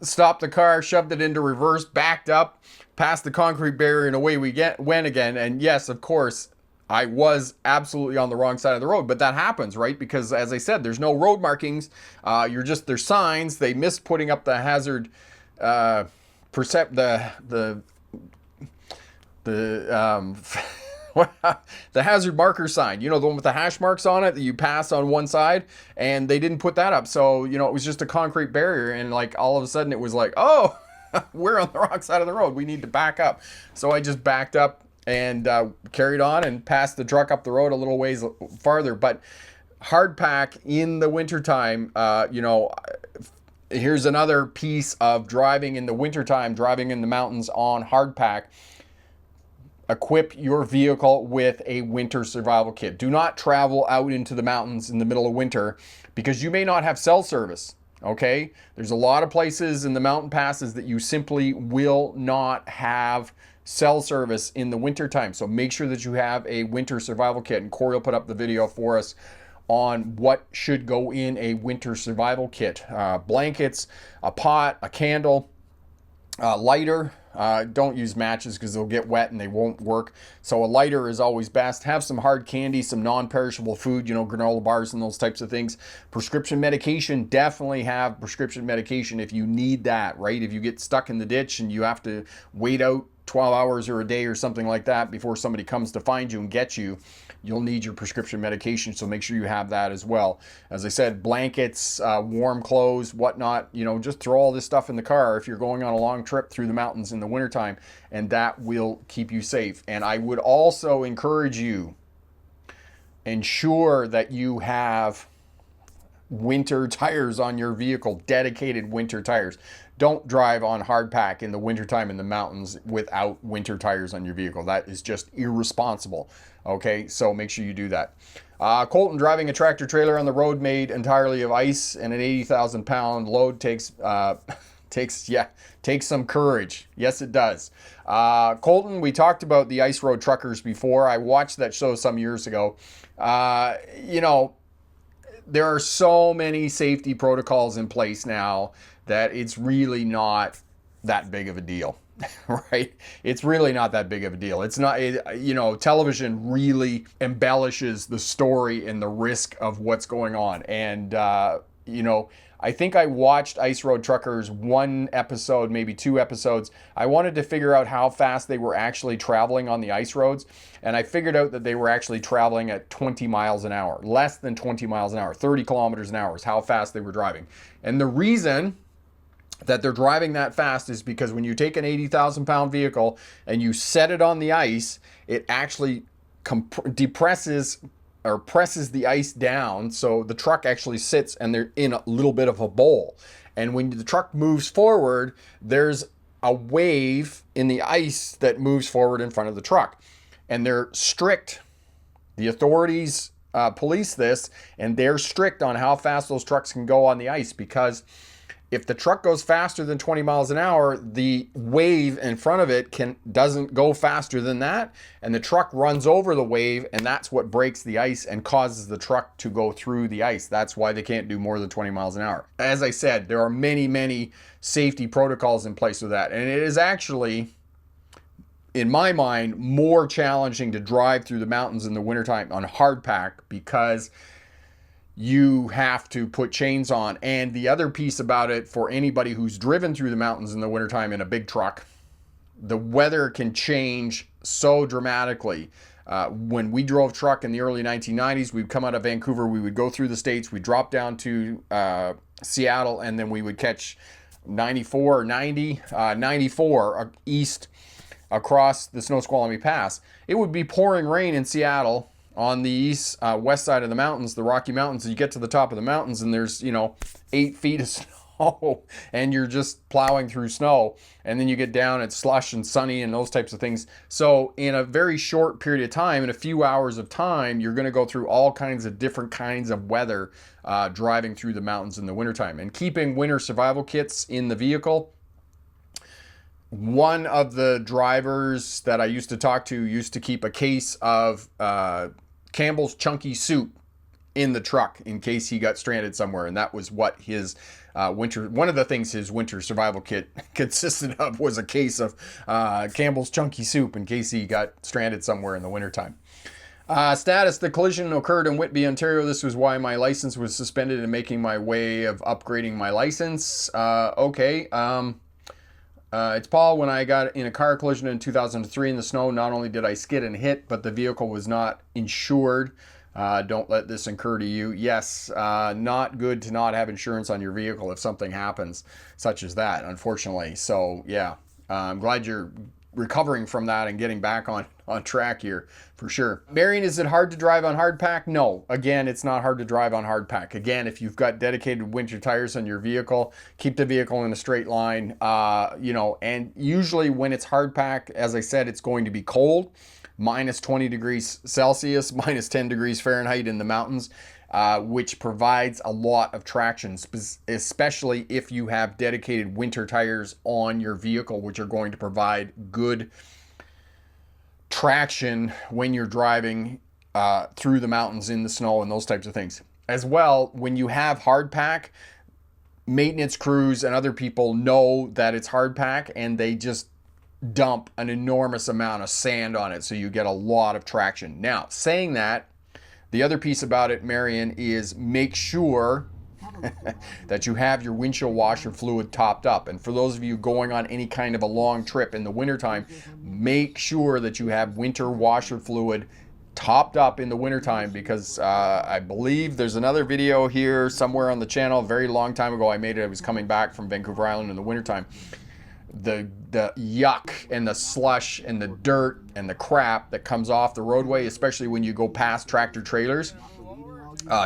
stopped the car, shoved it into reverse, backed up, past the concrete barrier, and away we went again. And yes, of course, I was absolutely on the wrong side of the road, but that happens, right? Because as I said, there's no road markings. There's signs. They missed putting up the hazard, the hazard marker sign, the one with the hash marks on it that you pass on one side, and they didn't put that up. So, it was just a concrete barrier, and like all of a sudden it was like, oh, we're on the wrong side of the road. We need to back up. So I just backed up and carried on and passed the truck up the road a little ways farther. But hard pack in the wintertime, here's another piece of driving in the wintertime, driving in the mountains on hard pack. Equip your vehicle with a winter survival kit. Do not travel out into the mountains in the middle of winter because you may not have cell service, okay? There's a lot of places in the mountain passes that you simply will not have cell service in the wintertime. So make sure that you have a winter survival kit. And Corey will put up the video for us on what should go in a winter survival kit. Blankets, a pot, a candle, lighter. Don't use matches because they'll get wet and they won't work. So a lighter is always best. Have some hard candy, some non-perishable food, granola bars and those types of things. Prescription medication, definitely have prescription medication if you need that, right? If you get stuck in the ditch and you have to wait out 12 hours or a day or something like that before somebody comes to find you and get you, you'll need your prescription medication, so make sure you have that as well. As I said, blankets, warm clothes, whatnot, just throw all this stuff in the car if you're going on a long trip through the mountains in the wintertime, and that will keep you safe. And I would also encourage you, ensure that you have winter tires on your vehicle, dedicated winter tires. Don't drive on hard pack in the wintertime in the mountains without winter tires on your vehicle. That is just irresponsible. Okay, so make sure you do that. Colton, driving a tractor trailer on the road made entirely of ice and an 80,000 pound load takes some courage. Yes, it does. Colton, we talked about the ice road truckers before. I watched that show some years ago. There are so many safety protocols in place now that it's really not that big of a deal, right? It's really not that big of a deal. It's not, television really embellishes the story and the risk of what's going on. And, I think I watched Ice Road Truckers 1 episode, maybe 2 episodes. I wanted to figure out how fast they were actually traveling on the ice roads. And I figured out that they were actually traveling at 20 miles an hour, less than 20 miles an hour, 30 kilometers an hour is how fast they were driving. And the reason that they're driving that fast is because when you take an 80,000 pound vehicle and you set it on the ice, it actually depresses or presses the ice down, so the truck actually sits and they're in a little bit of a bowl. And when the truck moves forward, there's a wave in the ice that moves forward in front of the truck. And they're strict. The authorities police this, and they're strict on how fast those trucks can go on the ice, because if the truck goes faster than 20 miles an hour, the wave in front of it doesn't go faster than that, and the truck runs over the wave, and that's what breaks the ice and causes the truck to go through the ice. That's why they can't do more than 20 miles an hour. As I said, there are many, many safety protocols in place with that, and it is actually, in my mind, more challenging to drive through the mountains in the wintertime on hardpack, because you have to put chains on. And the other piece about it, for anybody who's driven through the mountains in the wintertime in a big truck, the weather can change so dramatically. When we drove truck in the early 1990s, we'd come out of Vancouver, we would go through the States, we'd drop down to Seattle, and then we would catch 94 or 94 east across the Snoqualmie Pass. It would be pouring rain in Seattle on the west side of the mountains, the Rocky Mountains. You get to the top of the mountains and there's 8 feet of snow, and you're just plowing through snow, and then you get down, it's slush and sunny and those types of things. So in a very short period of time, in a few hours of time, you're going to go through all kinds of different kinds of weather driving through the mountains in the wintertime. And keeping winter survival kits in the vehicle, one of the drivers that I used to talk to used to keep a case of Campbell's Chunky Soup in the truck in case he got stranded somewhere. And that was what his one of the things his winter survival kit consisted of, was a case of Campbell's Chunky Soup in case he got stranded somewhere in the wintertime. Status: the collision occurred in Whitby, Ontario. This was why my license was suspended and making my way of upgrading my license. It's Paul. When I got in a car collision in 2003 in the snow, not only did I skid and hit, but the vehicle was not insured. Don't let this occur to you. Yes, not good to not have insurance on your vehicle if something happens such as that, unfortunately. So yeah, I'm glad you're recovering from that and getting back on track here for sure. Marion, is it hard to drive on hardpack? No, again, it's not hard to drive on hardpack. Again, if you've got dedicated winter tires on your vehicle, keep the vehicle in a straight line. And usually when it's hardpack, as I said, it's going to be cold, minus 20 degrees Celsius, minus 10 degrees Fahrenheit in the mountains, which provides a lot of traction, especially if you have dedicated winter tires on your vehicle, which are going to provide good traction when you're driving through the mountains in the snow and those types of things. As well, when you have hardpack, maintenance crews and other people know that it's hardpack, and they just dump an enormous amount of sand on it, so you get a lot of traction. Now, saying that, the other piece about it, Marion, is make sure that you have your windshield washer fluid topped up. And for those of you going on any kind of a long trip in the wintertime, make sure that you have winter washer fluid topped up in the wintertime, because I believe there's another video here somewhere on the channel, a very long time ago I made it. I was coming back from Vancouver Island in the wintertime. The yuck and the slush and the dirt and the crap that comes off the roadway, especially when you go past tractor trailers,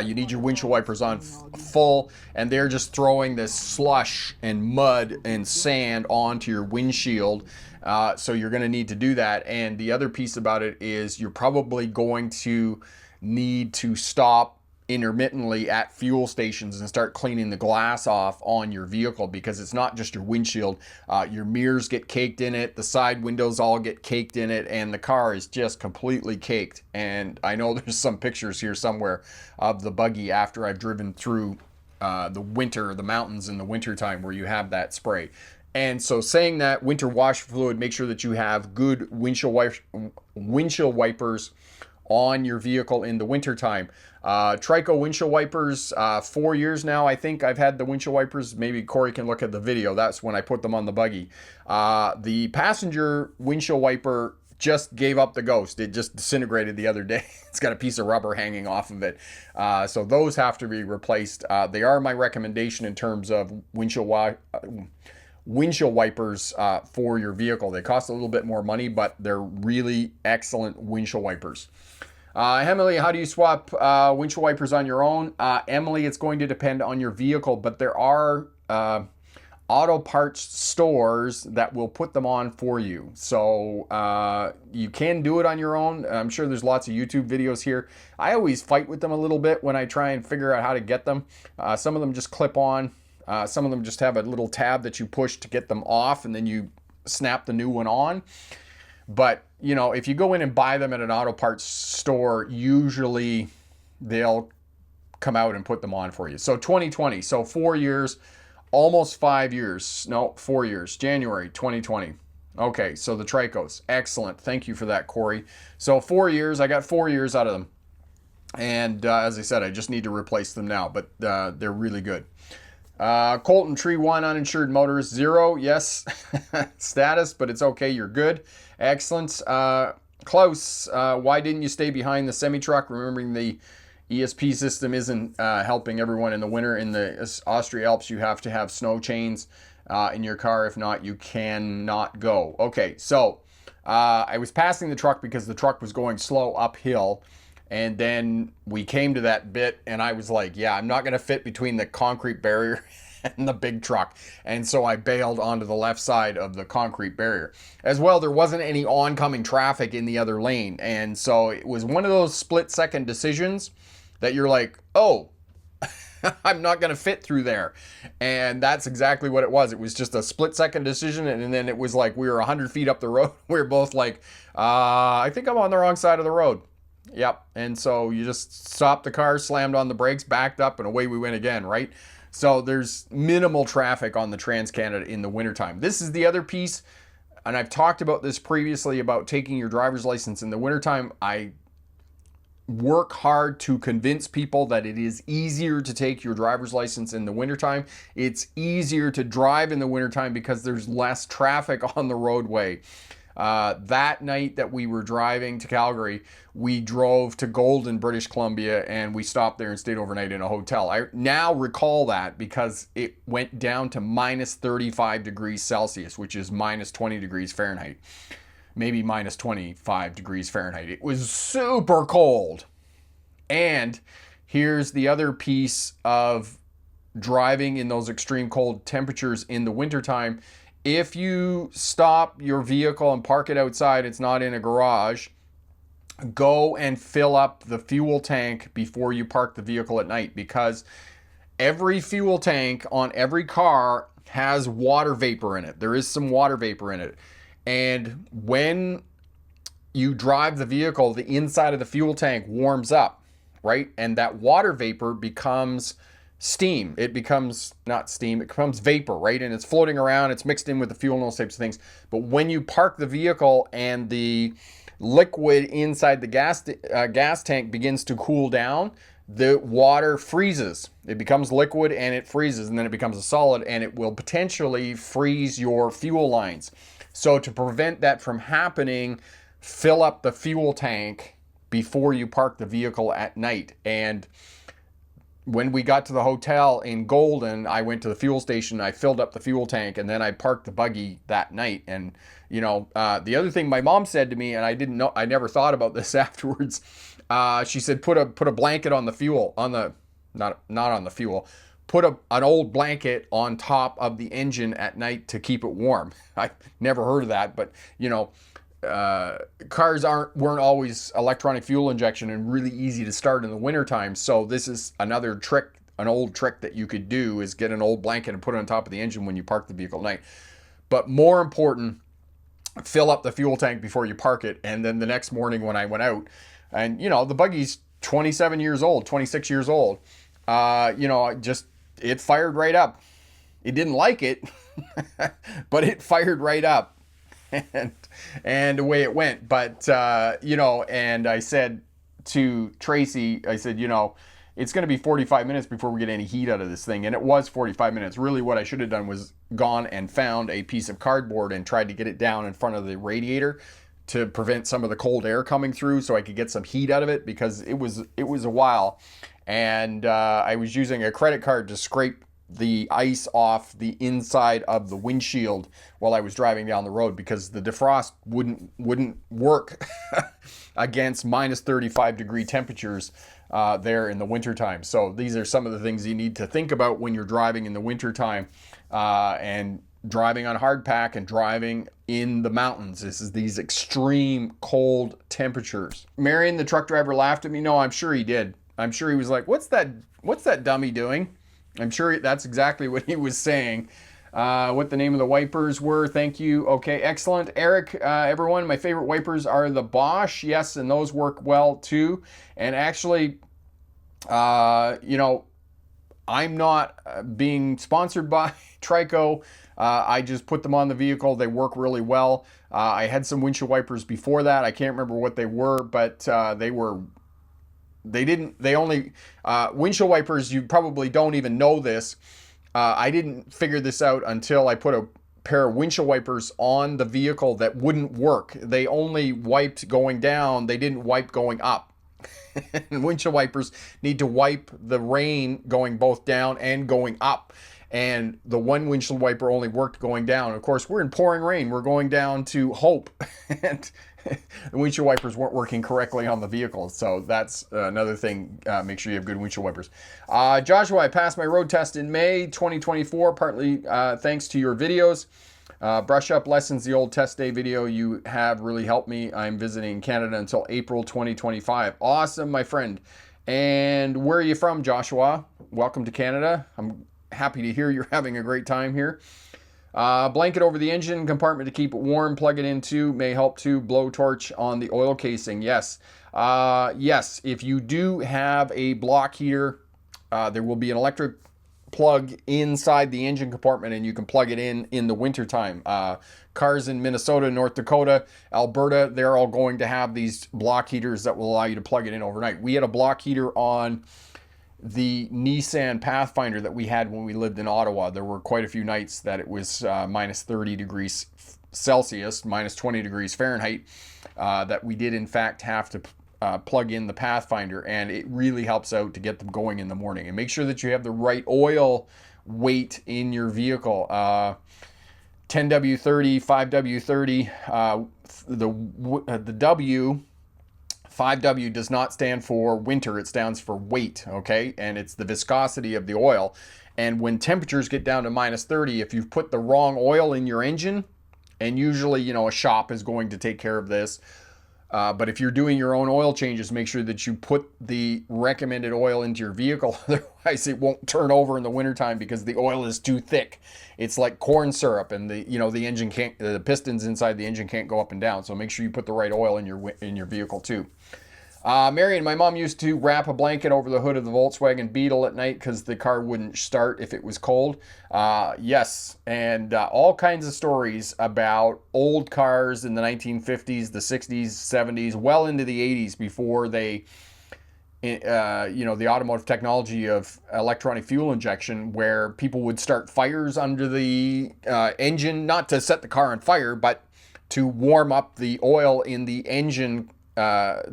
you need your windshield wipers on full, and they're just throwing this slush and mud and sand onto your windshield. So you're going to need to do that. And the other piece about it is you're probably going to need to stop intermittently at fuel stations and start cleaning the glass off on your vehicle, because it's not just your windshield. Your mirrors get caked in it, the side windows all get caked in it, and the car is just completely caked. And I know there's some pictures here somewhere of the buggy after I've driven through the mountains in the wintertime where you have that spray. And so, saying that, winter wash fluid, make sure that you have good windshield wipers on your vehicle in the wintertime. Trico windshield wipers, 4 years now I think I've had the windshield wipers. Maybe Corey can look at the video. That's when I put them on the buggy. The passenger windshield wiper just gave up the ghost. It just disintegrated the other day. It's got a piece of rubber hanging off of it. So those have to be replaced. They are my recommendation in terms of windshield wipers for your vehicle. They cost a little bit more money, but they're really excellent windshield wipers. Emily, how do you swap windshield wipers on your own? Emily, it's going to depend on your vehicle, but there are auto parts stores that will put them on for you. So you can do it on your own. I'm sure there's lots of YouTube videos here. I always fight with them a little bit when I try and figure out how to get them. Some of them just clip on. Some of them just have a little tab that you push to get them off, and then you snap the new one on. But, you know, if you go in and buy them at an auto parts store, usually they'll come out and put them on for you. So 2020, so 4 years, almost 5 years. No, 4 years, January 2020. Okay, so the Tricos, excellent. Thank you for that, Corey. So 4 years, I got 4 years out of them. And as I said, I just need to replace them now, but they're really good. Colton Tree 1 uninsured motorist 0. Yes, status, but it's okay. You're good. Excellent. Klaus, why didn't you stay behind the semi-truck? Remembering the ESP system isn't helping everyone in the winter. In the Austria Alps, you have to have snow chains in your car. If not, you cannot go. Okay, so I was passing the truck because the truck was going slow uphill. And then we came to that bit and I was like, yeah, I'm not going to fit between the concrete barrier and the big truck. And so I bailed onto the left side of the concrete barrier. As well, there wasn't any oncoming traffic in the other lane. And so it was one of those split-second decisions that you're like, oh, I'm not going to fit through there. And that's exactly what it was. It was just a split-second decision. And then it was like we were 100 feet up the road. We were both like, I think I'm on the wrong side of the road. Yep. And so you just stopped the car, slammed on the brakes, backed up, and away we went again, right? So there's minimal traffic on the Trans-Canada in the wintertime. This is the other piece, and I've talked about this previously about taking your driver's license in the wintertime. I work hard to convince people that it is easier to take your driver's license in the wintertime. It's easier to drive in the wintertime because there's less traffic on the roadway. That night that we were driving to Calgary, we drove to Golden, British Columbia, and we stopped there and stayed overnight in a hotel. I now recall that because it went down to minus 35 degrees Celsius, which is minus 20 degrees Fahrenheit. Maybe minus 25 degrees Fahrenheit. It was super cold. And here's the other piece of driving in those extreme cold temperatures in the wintertime. If you stop your vehicle and park it outside, it's not in a garage, go and fill up the fuel tank before you park the vehicle at night, because every fuel tank on every car has water vapor in it. There is some water vapor in it. And when you drive the vehicle, the inside of the fuel tank warms up, right? And that water vapor becomes steam. It becomes not steam, it becomes vapor, right? And it's floating around, it's mixed in with the fuel and those types of things. But when you park the vehicle and the liquid inside the gas tank begins to cool down, the water freezes. It becomes liquid and it freezes, and then it becomes a solid, and it will potentially freeze your fuel lines. So to prevent that from happening, fill up the fuel tank before you park the vehicle at night. And when we got to the hotel in Golden, I went to the fuel station, I filled up the fuel tank, and then I parked the buggy that night. And, you know, the other thing my mom said to me, and I didn't know, I never thought about this afterwards. She said, put a blanket on the fuel, not on the fuel, put an old blanket on top of the engine at night to keep it warm. I never heard of that, but, you know, cars weren't always electronic fuel injection and really easy to start in the wintertime. So this is another trick, an old trick that you could do, is get an old blanket and put it on top of the engine when you park the vehicle at night. But more important, fill up the fuel tank before you park it. And then the next morning when I went out, and you know, the buggy's 27 years old, 26 years old, you know, it fired right up. It didn't like it, but it fired right up. And away it went. But, you know, and I said to Tracy, I said, you know, it's going to be 45 minutes before we get any heat out of this thing. And it was 45 minutes. Really what I should have done was gone and found a piece of cardboard and tried to get it down in front of the radiator to prevent some of the cold air coming through so I could get some heat out of it, because it was a while. And I was using a credit card to scrape the ice off the inside of the windshield while I was driving down the road, because the defrost wouldn't work against minus 35 degree temperatures there in the wintertime. So these are some of the things you need to think about when you're driving in the wintertime. and driving on hard pack and driving in the mountains. This is these extreme cold temperatures. Marion, the truck driver, laughed at me. No, I'm sure he did. I'm sure he was like, what's that dummy doing? I'm sure that's exactly what he was saying. What the name of the wipers were. Thank you. Okay, excellent. Eric, everyone, my favorite wipers are the Bosch. Yes, and those work well too. And actually, you know, I'm not being sponsored by Trico. I just put them on the vehicle. They work really well. I had some windshield wipers before that. I can't remember what they were, but windshield wipers, you probably don't even know this. I didn't figure this out until I put a pair of windshield wipers on the vehicle that wouldn't work. They only wiped going down. They didn't wipe going up. And windshield wipers need to wipe the rain going both down and going up. And the one windshield wiper only worked going down. Of course, we're in pouring rain. We're going down to Hope. And the windshield wipers weren't working correctly on the vehicle. So that's another thing. Make sure you have good windshield wipers. Joshua, I passed my road test in May 2024, partly thanks to your videos. Brush up lessons, the old test day video you have really helped me. I'm visiting Canada until April 2025. Awesome, my friend. And where are you from, Joshua? Welcome to Canada. I'm happy to hear you're having a great time here. Blanket over the engine compartment to keep it warm. Plug it into may help to blowtorch on the oil casing. Yes. Yes, if you do have a block heater, there will be an electric plug inside the engine compartment, and you can plug it in the wintertime. Cars in Minnesota, North Dakota, Alberta, they're all going to have these block heaters that will allow you to plug it in overnight. We had a block heater on the Nissan Pathfinder that we had when we lived in Ottawa. There were quite a few nights that it was minus 30 degrees Celsius, minus 20 degrees Fahrenheit, that we did in fact have to plug in the Pathfinder, and it really helps out to get them going in the morning. And make sure that you have the right oil weight in your vehicle. 10W30, 5W30, the W, 5W does not stand for winter, it stands for weight, okay? And it's the viscosity of the oil. And when temperatures get down to minus 30, if you've put the wrong oil in your engine, and usually, you know, a shop is going to take care of this, but if you're doing your own oil changes, make sure that you put the recommended oil into your vehicle. Otherwise, it won't turn over in the wintertime because the oil is too thick. It's like corn syrup, and the engine can't, the pistons inside the engine can't go up and down. So make sure you put the right oil in your vehicle too. Marion, my mom used to wrap a blanket over the hood of the Volkswagen Beetle at night because the car wouldn't start if it was cold. Yes, and all kinds of stories about old cars in the 1950s, the 60s, 70s, well into the 80s before they, the automotive technology of electronic fuel injection, where people would start fires under the engine, not to set the car on fire, but to warm up the oil in the engine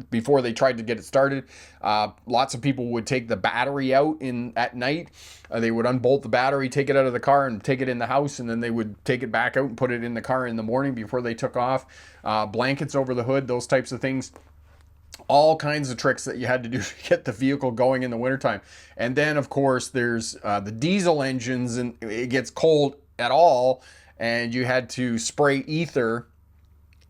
before they tried to get it started. Lots of people would take the battery out at night. They would unbolt the battery, take it out of the car, and take it in the house, and then they would take it back out and put it in the car in the morning before they took off. Blankets over the hood, those types of things. All kinds of tricks that you had to do to get the vehicle going in the wintertime. And then, of course, there's the diesel engines, and it gets cold at all, and you had to spray ether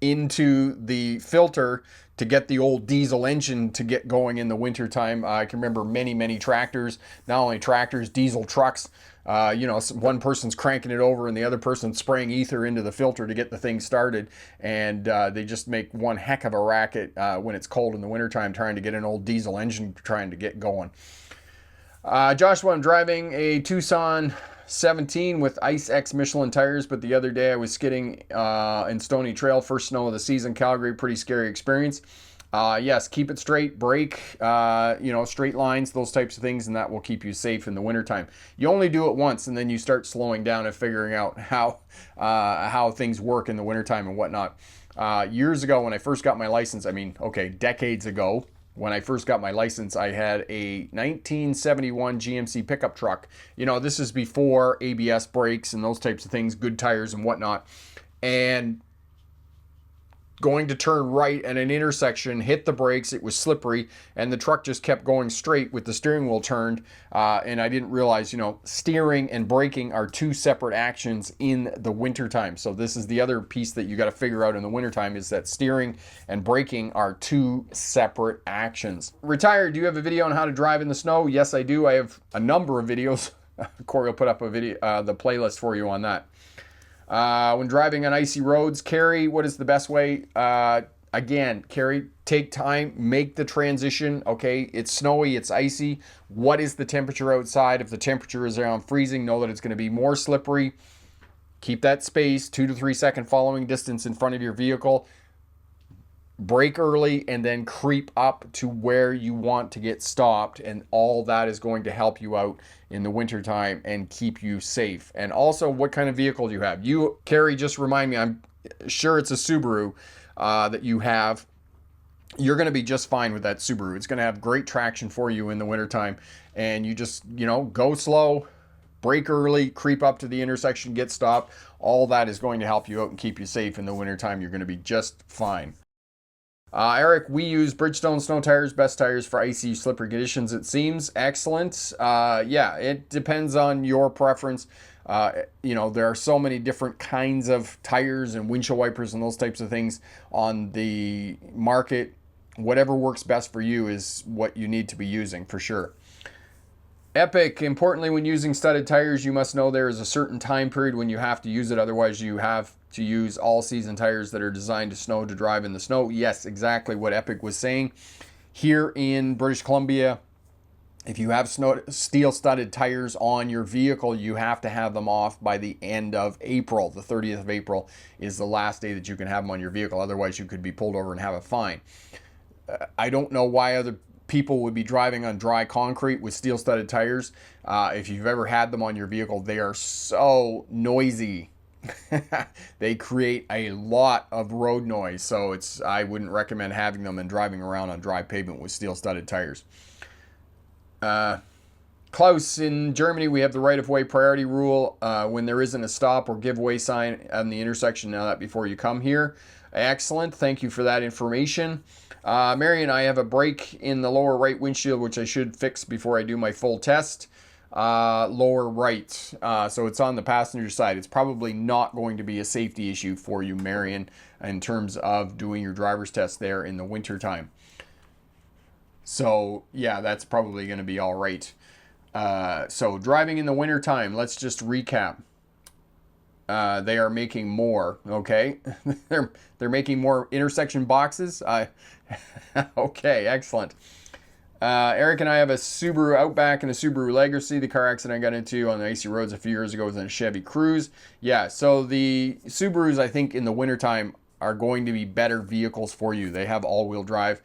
into the filter to get the old diesel engine to get going in the wintertime. I can remember many tractors, not only tractors, diesel trucks. One person's cranking it over and the other person's spraying ether into the filter to get the thing started. And they just make one heck of a racket when it's cold in the wintertime trying to get an old diesel engine trying to get going. Joshua, I'm driving a Tucson 17 with Ice X Michelin tires, but the other day I was skidding in Stony Trail, first snow of the season, Calgary, pretty scary experience. Yes, keep it straight, brake, straight lines, those types of things, and that will keep you safe in the wintertime. You only do it once, and then you start slowing down and figuring out how things work in the wintertime and whatnot. Years ago when I first got my license, decades ago, when I first got my license, I had a 1971 GMC pickup truck. This is before ABS brakes and those types of things, good tires and whatnot. And going to turn right at an intersection, hit the brakes, it was slippery, and the truck just kept going straight with the steering wheel turned, and I didn't realize, steering and braking are two separate actions in the wintertime. So this is the other piece that you got to figure out in the wintertime, is that steering and braking are two separate actions. Retired, do you have a video on how to drive in the snow? Yes, I do. I have a number of videos. Corey will put up a video, the playlist for you on that. When driving on icy roads, Carrie, what is the best way? Again, Carrie, take time, make the transition. Okay, it's snowy, it's icy. What is the temperature outside? If the temperature is around freezing, know that it's going to be more slippery. Keep that space, 2 to 3 second following distance in front of your vehicle. Brake early and then creep up to where you want to get stopped, and all that is going to help you out in the wintertime and keep you safe. And also, what kind of vehicle do you have? You, Carrie, just remind me, I'm sure it's a Subaru that you have. You're going to be just fine with that Subaru. It's going to have great traction for you in the wintertime, and you just, go slow, brake early, creep up to the intersection, get stopped. All that is going to help you out and keep you safe in the wintertime. You're going to be just fine. Eric, we use Bridgestone snow tires, best tires for icy, slippery conditions, it seems. Excellent. Yeah, it depends on your preference. There are so many different kinds of tires and windshield wipers and those types of things on the market. Whatever works best for you is what you need to be using, for sure. Epic, importantly, when using studded tires, you must know there is a certain time period when you have to use it. Otherwise, you have to use all-season tires that are designed to drive in the snow. Yes, exactly what Epic was saying. Here in British Columbia, if you have steel-studded tires on your vehicle, you have to have them off by the end of April. The 30th of April is the last day that you can have them on your vehicle. Otherwise, you could be pulled over and have a fine. I don't know why other people would be driving on dry concrete with steel-studded tires. If you've ever had them on your vehicle, they are so noisy. They create a lot of road noise, so I wouldn't recommend having them and driving around on dry pavement with steel-studded tires. Klaus, in Germany, we have the right-of-way priority rule when there isn't a stop or giveaway sign on the intersection. Know that before you come here. Excellent. Thank you for that information. Marion, I have a break in the lower right windshield, which I should fix before I do my full test. Lower right. So it's on the passenger side. It's probably not going to be a safety issue for you, Marion, in terms of doing your driver's test there in the wintertime. So, yeah, that's probably going to be all right. So driving in the wintertime, let's just recap. They are making more, okay? they're making more intersection boxes. Okay, excellent. Eric and I have a Subaru Outback and a Subaru Legacy. The car accident I got into on the icy roads a few years ago was in a Chevy Cruze. Yeah, so the Subarus, I think, in the wintertime are going to be better vehicles for you. They have all-wheel drive,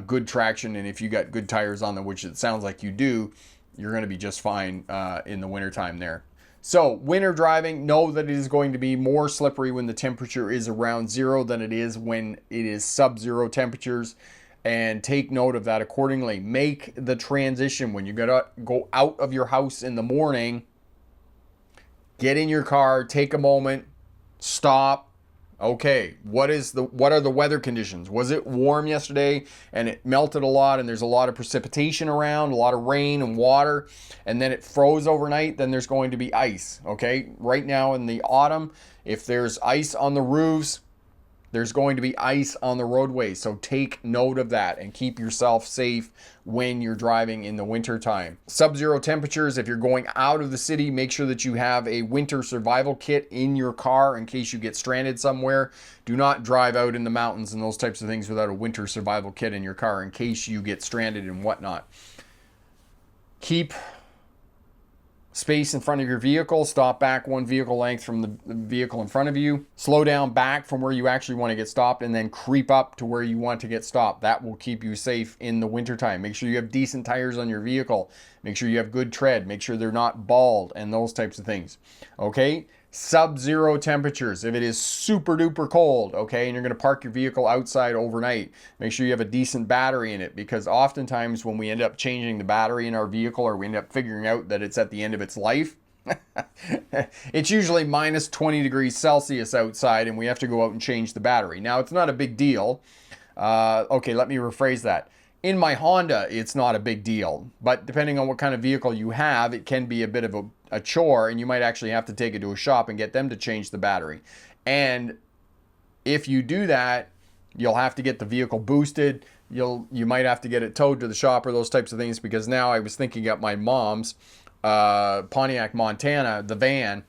good traction, and if you got good tires on them, which it sounds like you do, you're going to be just fine in the wintertime there. So, winter driving, know that it is going to be more slippery when the temperature is around zero than it is when it is sub-zero temperatures. And take note of that accordingly. Make the transition when you gotta go out of your house in the morning. Get in your car, take a moment, stop. Okay, what are the weather conditions? Was it warm yesterday and it melted a lot and there's a lot of precipitation around, a lot of rain and water, and then it froze overnight? Then there's going to be ice. Okay, right now in the autumn, if there's ice on the roofs, there's going to be ice on the roadways, so take note of that and keep yourself safe when you're driving in the winter time. Sub-zero temperatures, if you're going out of the city, make sure that you have a winter survival kit in your car in case you get stranded somewhere. Do not drive out in the mountains and those types of things without a winter survival kit in your car in case you get stranded and whatnot. Keep space in front of your vehicle. Stop back one vehicle length from the vehicle in front of you. Slow down back from where you actually want to get stopped and then creep up to where you want to get stopped. That will keep you safe in the wintertime. Make sure you have decent tires on your vehicle. Make sure you have good tread. Make sure they're not bald and those types of things. Okay? Sub-zero temperatures. If it is super duper cold, okay, and you're going to park your vehicle outside overnight, make sure you have a decent battery in it, because oftentimes when we end up changing the battery in our vehicle or we end up figuring out that it's at the end of its life, It's usually minus 20 degrees Celsius outside and we have to go out and change the battery. Now, it's not a big deal. Okay, let me rephrase that. In my Honda, it's not a big deal, but depending on what kind of vehicle you have, it can be a bit of a chore, and you might actually have to take it to a shop and get them to change the battery. And if you do that, you'll have to get the vehicle boosted. You might have to get it towed to the shop or those types of things, because now I was thinking at my mom's Pontiac, Montana, the van,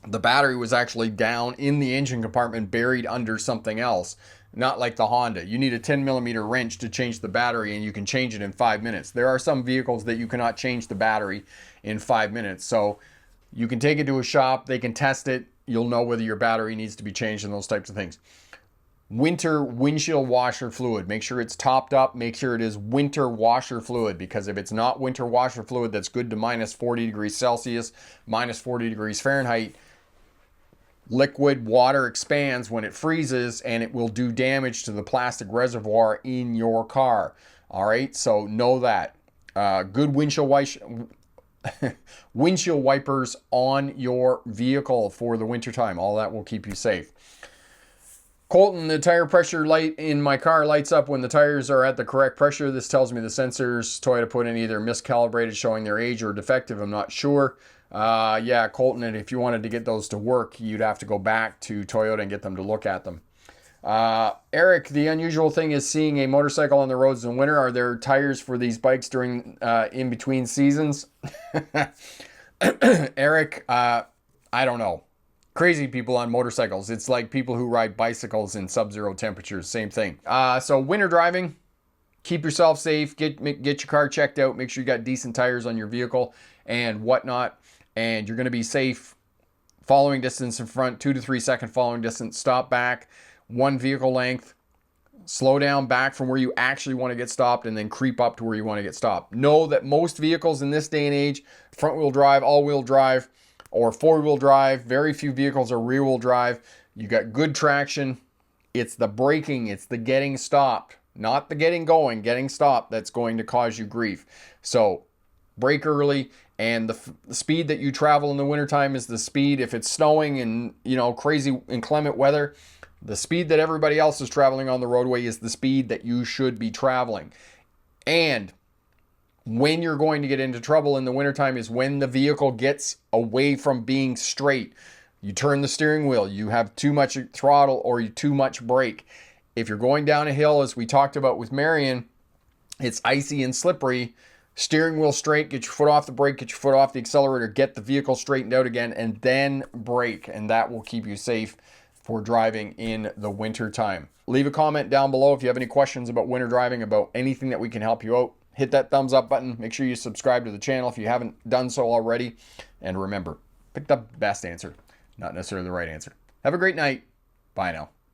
the battery was actually down in the engine compartment, buried under something else. Not like the Honda. You need a 10 millimeter wrench to change the battery, and you can change it in 5 minutes. There are some vehicles that you cannot change the battery in 5 minutes. So you can take it to a shop, they can test it, you'll know whether your battery needs to be changed and those types of things. Winter windshield washer fluid. Make sure it's topped up. Make sure it is winter washer fluid, because if it's not winter washer fluid that's good to minus 40 degrees Celsius, minus 40 degrees Fahrenheit, liquid water expands when it freezes and it will do damage to the plastic reservoir in your car. All right, so know that. Good windshield wipers on your vehicle for the winter time. All that will keep you safe. Colton, the tire pressure light in my car lights up when the tires are at the correct pressure. This tells me the sensors Toyota put in either miscalibrated, showing their age, or defective. I'm not sure. Yeah, Colton, and if you wanted to get those to work, you'd have to go back to Toyota and get them to look at them. Eric, the unusual thing is seeing a motorcycle on the roads in winter. Are there tires for these bikes during in between seasons? Eric, I don't know. Crazy people on motorcycles. It's like people who ride bicycles in sub-zero temperatures. Same thing. So winter driving, keep yourself safe. Get your car checked out. Make sure you got decent tires on your vehicle and whatnot. And you're going to be safe. Following distance in front, 2 to 3 second following distance. Stop back, 1 vehicle length. Slow down back from where you actually want to get stopped, and then creep up to where you want to get stopped. Know that most vehicles in this day and age, front wheel drive, all wheel drive, or 4-wheel drive. Very few vehicles are rear wheel drive. You got good traction. It's the braking, it's the getting stopped, not the getting going, getting stopped, that's going to cause you grief. So brake early, and the speed that you travel in the wintertime is the speed. If it's snowing and, you know, crazy inclement weather, the speed that everybody else is traveling on the roadway is the speed that you should be traveling. And when you're going to get into trouble in the wintertime is when the vehicle gets away from being straight. You turn the steering wheel, you have too much throttle or too much brake. If you're going down a hill, as we talked about with Marion, it's icy and slippery. Steering wheel straight, get your foot off the brake, get your foot off the accelerator, get the vehicle straightened out again, and then brake. And that will keep you safe for driving in the winter time. Leave a comment down below if you have any questions about winter driving, about anything that we can help you out. Hit that thumbs up button. Make sure you subscribe to the channel if you haven't done so already. And remember, pick the best answer, not necessarily the right answer. Have a great night. Bye now.